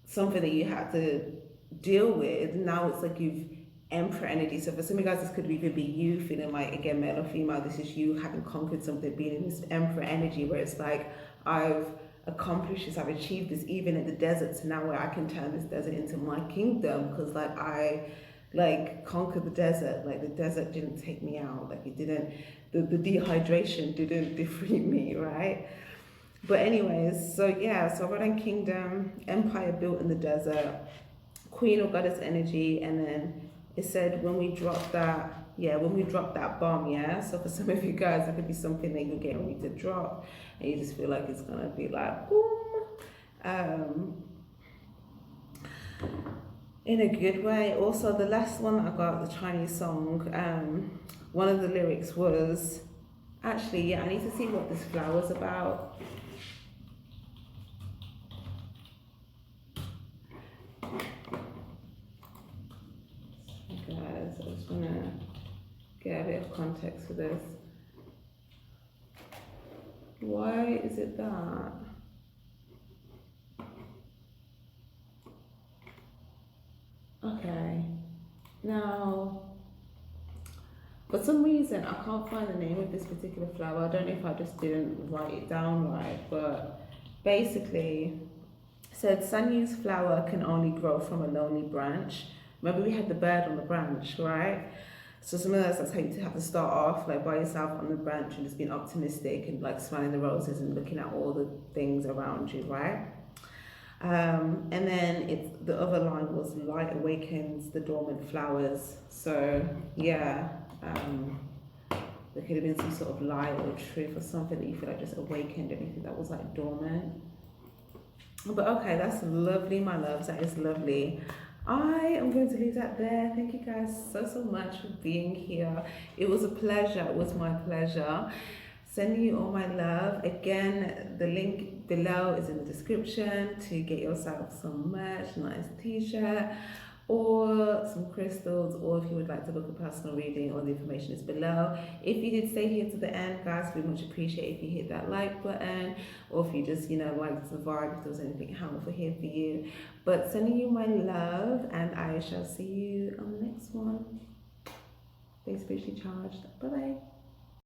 something that you had to deal with. Now it's like you've Emperor energy. So for some of you guys, this could even be you feeling like, again, male or female, this is you having conquered something, being in this Emperor energy where it's like, I've accomplished this, I've achieved this, even in the desert. So now where I can turn this desert into my kingdom, because like I like conquered the desert. Like the desert didn't take me out, like it didn't, the dehydration didn't defeat me, right? But anyways, so yeah, so Rodan Kingdom, empire built in the desert, queen or goddess energy, and then it said when we drop that, yeah, when we drop that bomb, yeah. So for some of you guys, it could be something that you're getting ready to drop, and you just feel like it's gonna be like boom, in a good way. Also, the last one that I got, the Chinese song, one of the lyrics was, actually, yeah, I need to see what this flower's about. Guys, I just want to get a bit of context for this. Why is it that? Okay, now for some reason I can't find the name of this particular flower. I don't know if I just didn't write it down right, but basically it said Sanyu's flower can only grow from a lonely branch. Remember we had the bird on the branch, right? So some of that's how you have to start off like by yourself on the branch and just being optimistic and like smelling the roses and looking at all the things around you, right? And then it's the other line was light awakens the dormant flowers. So yeah, there could have been some sort of light or truth or something that you feel like just awakened anything that was like dormant. But okay, that's lovely, my loves. That is lovely. I am going to leave that there. Thank you guys so much for being here. It was a pleasure. It was my pleasure. Sending you all my love. Again, the link below is in the description to get yourself some merch, nice t-shirt, or some crystals, or if you would like to book a personal reading, all the information is below. If you did stay here to the end, guys, we much appreciate if you hit that like button, or if you just, liked the vibe, if there was anything helpful here for you. But sending you my love, and I shall see you on the next one. Stay spiritually charged. Bye bye.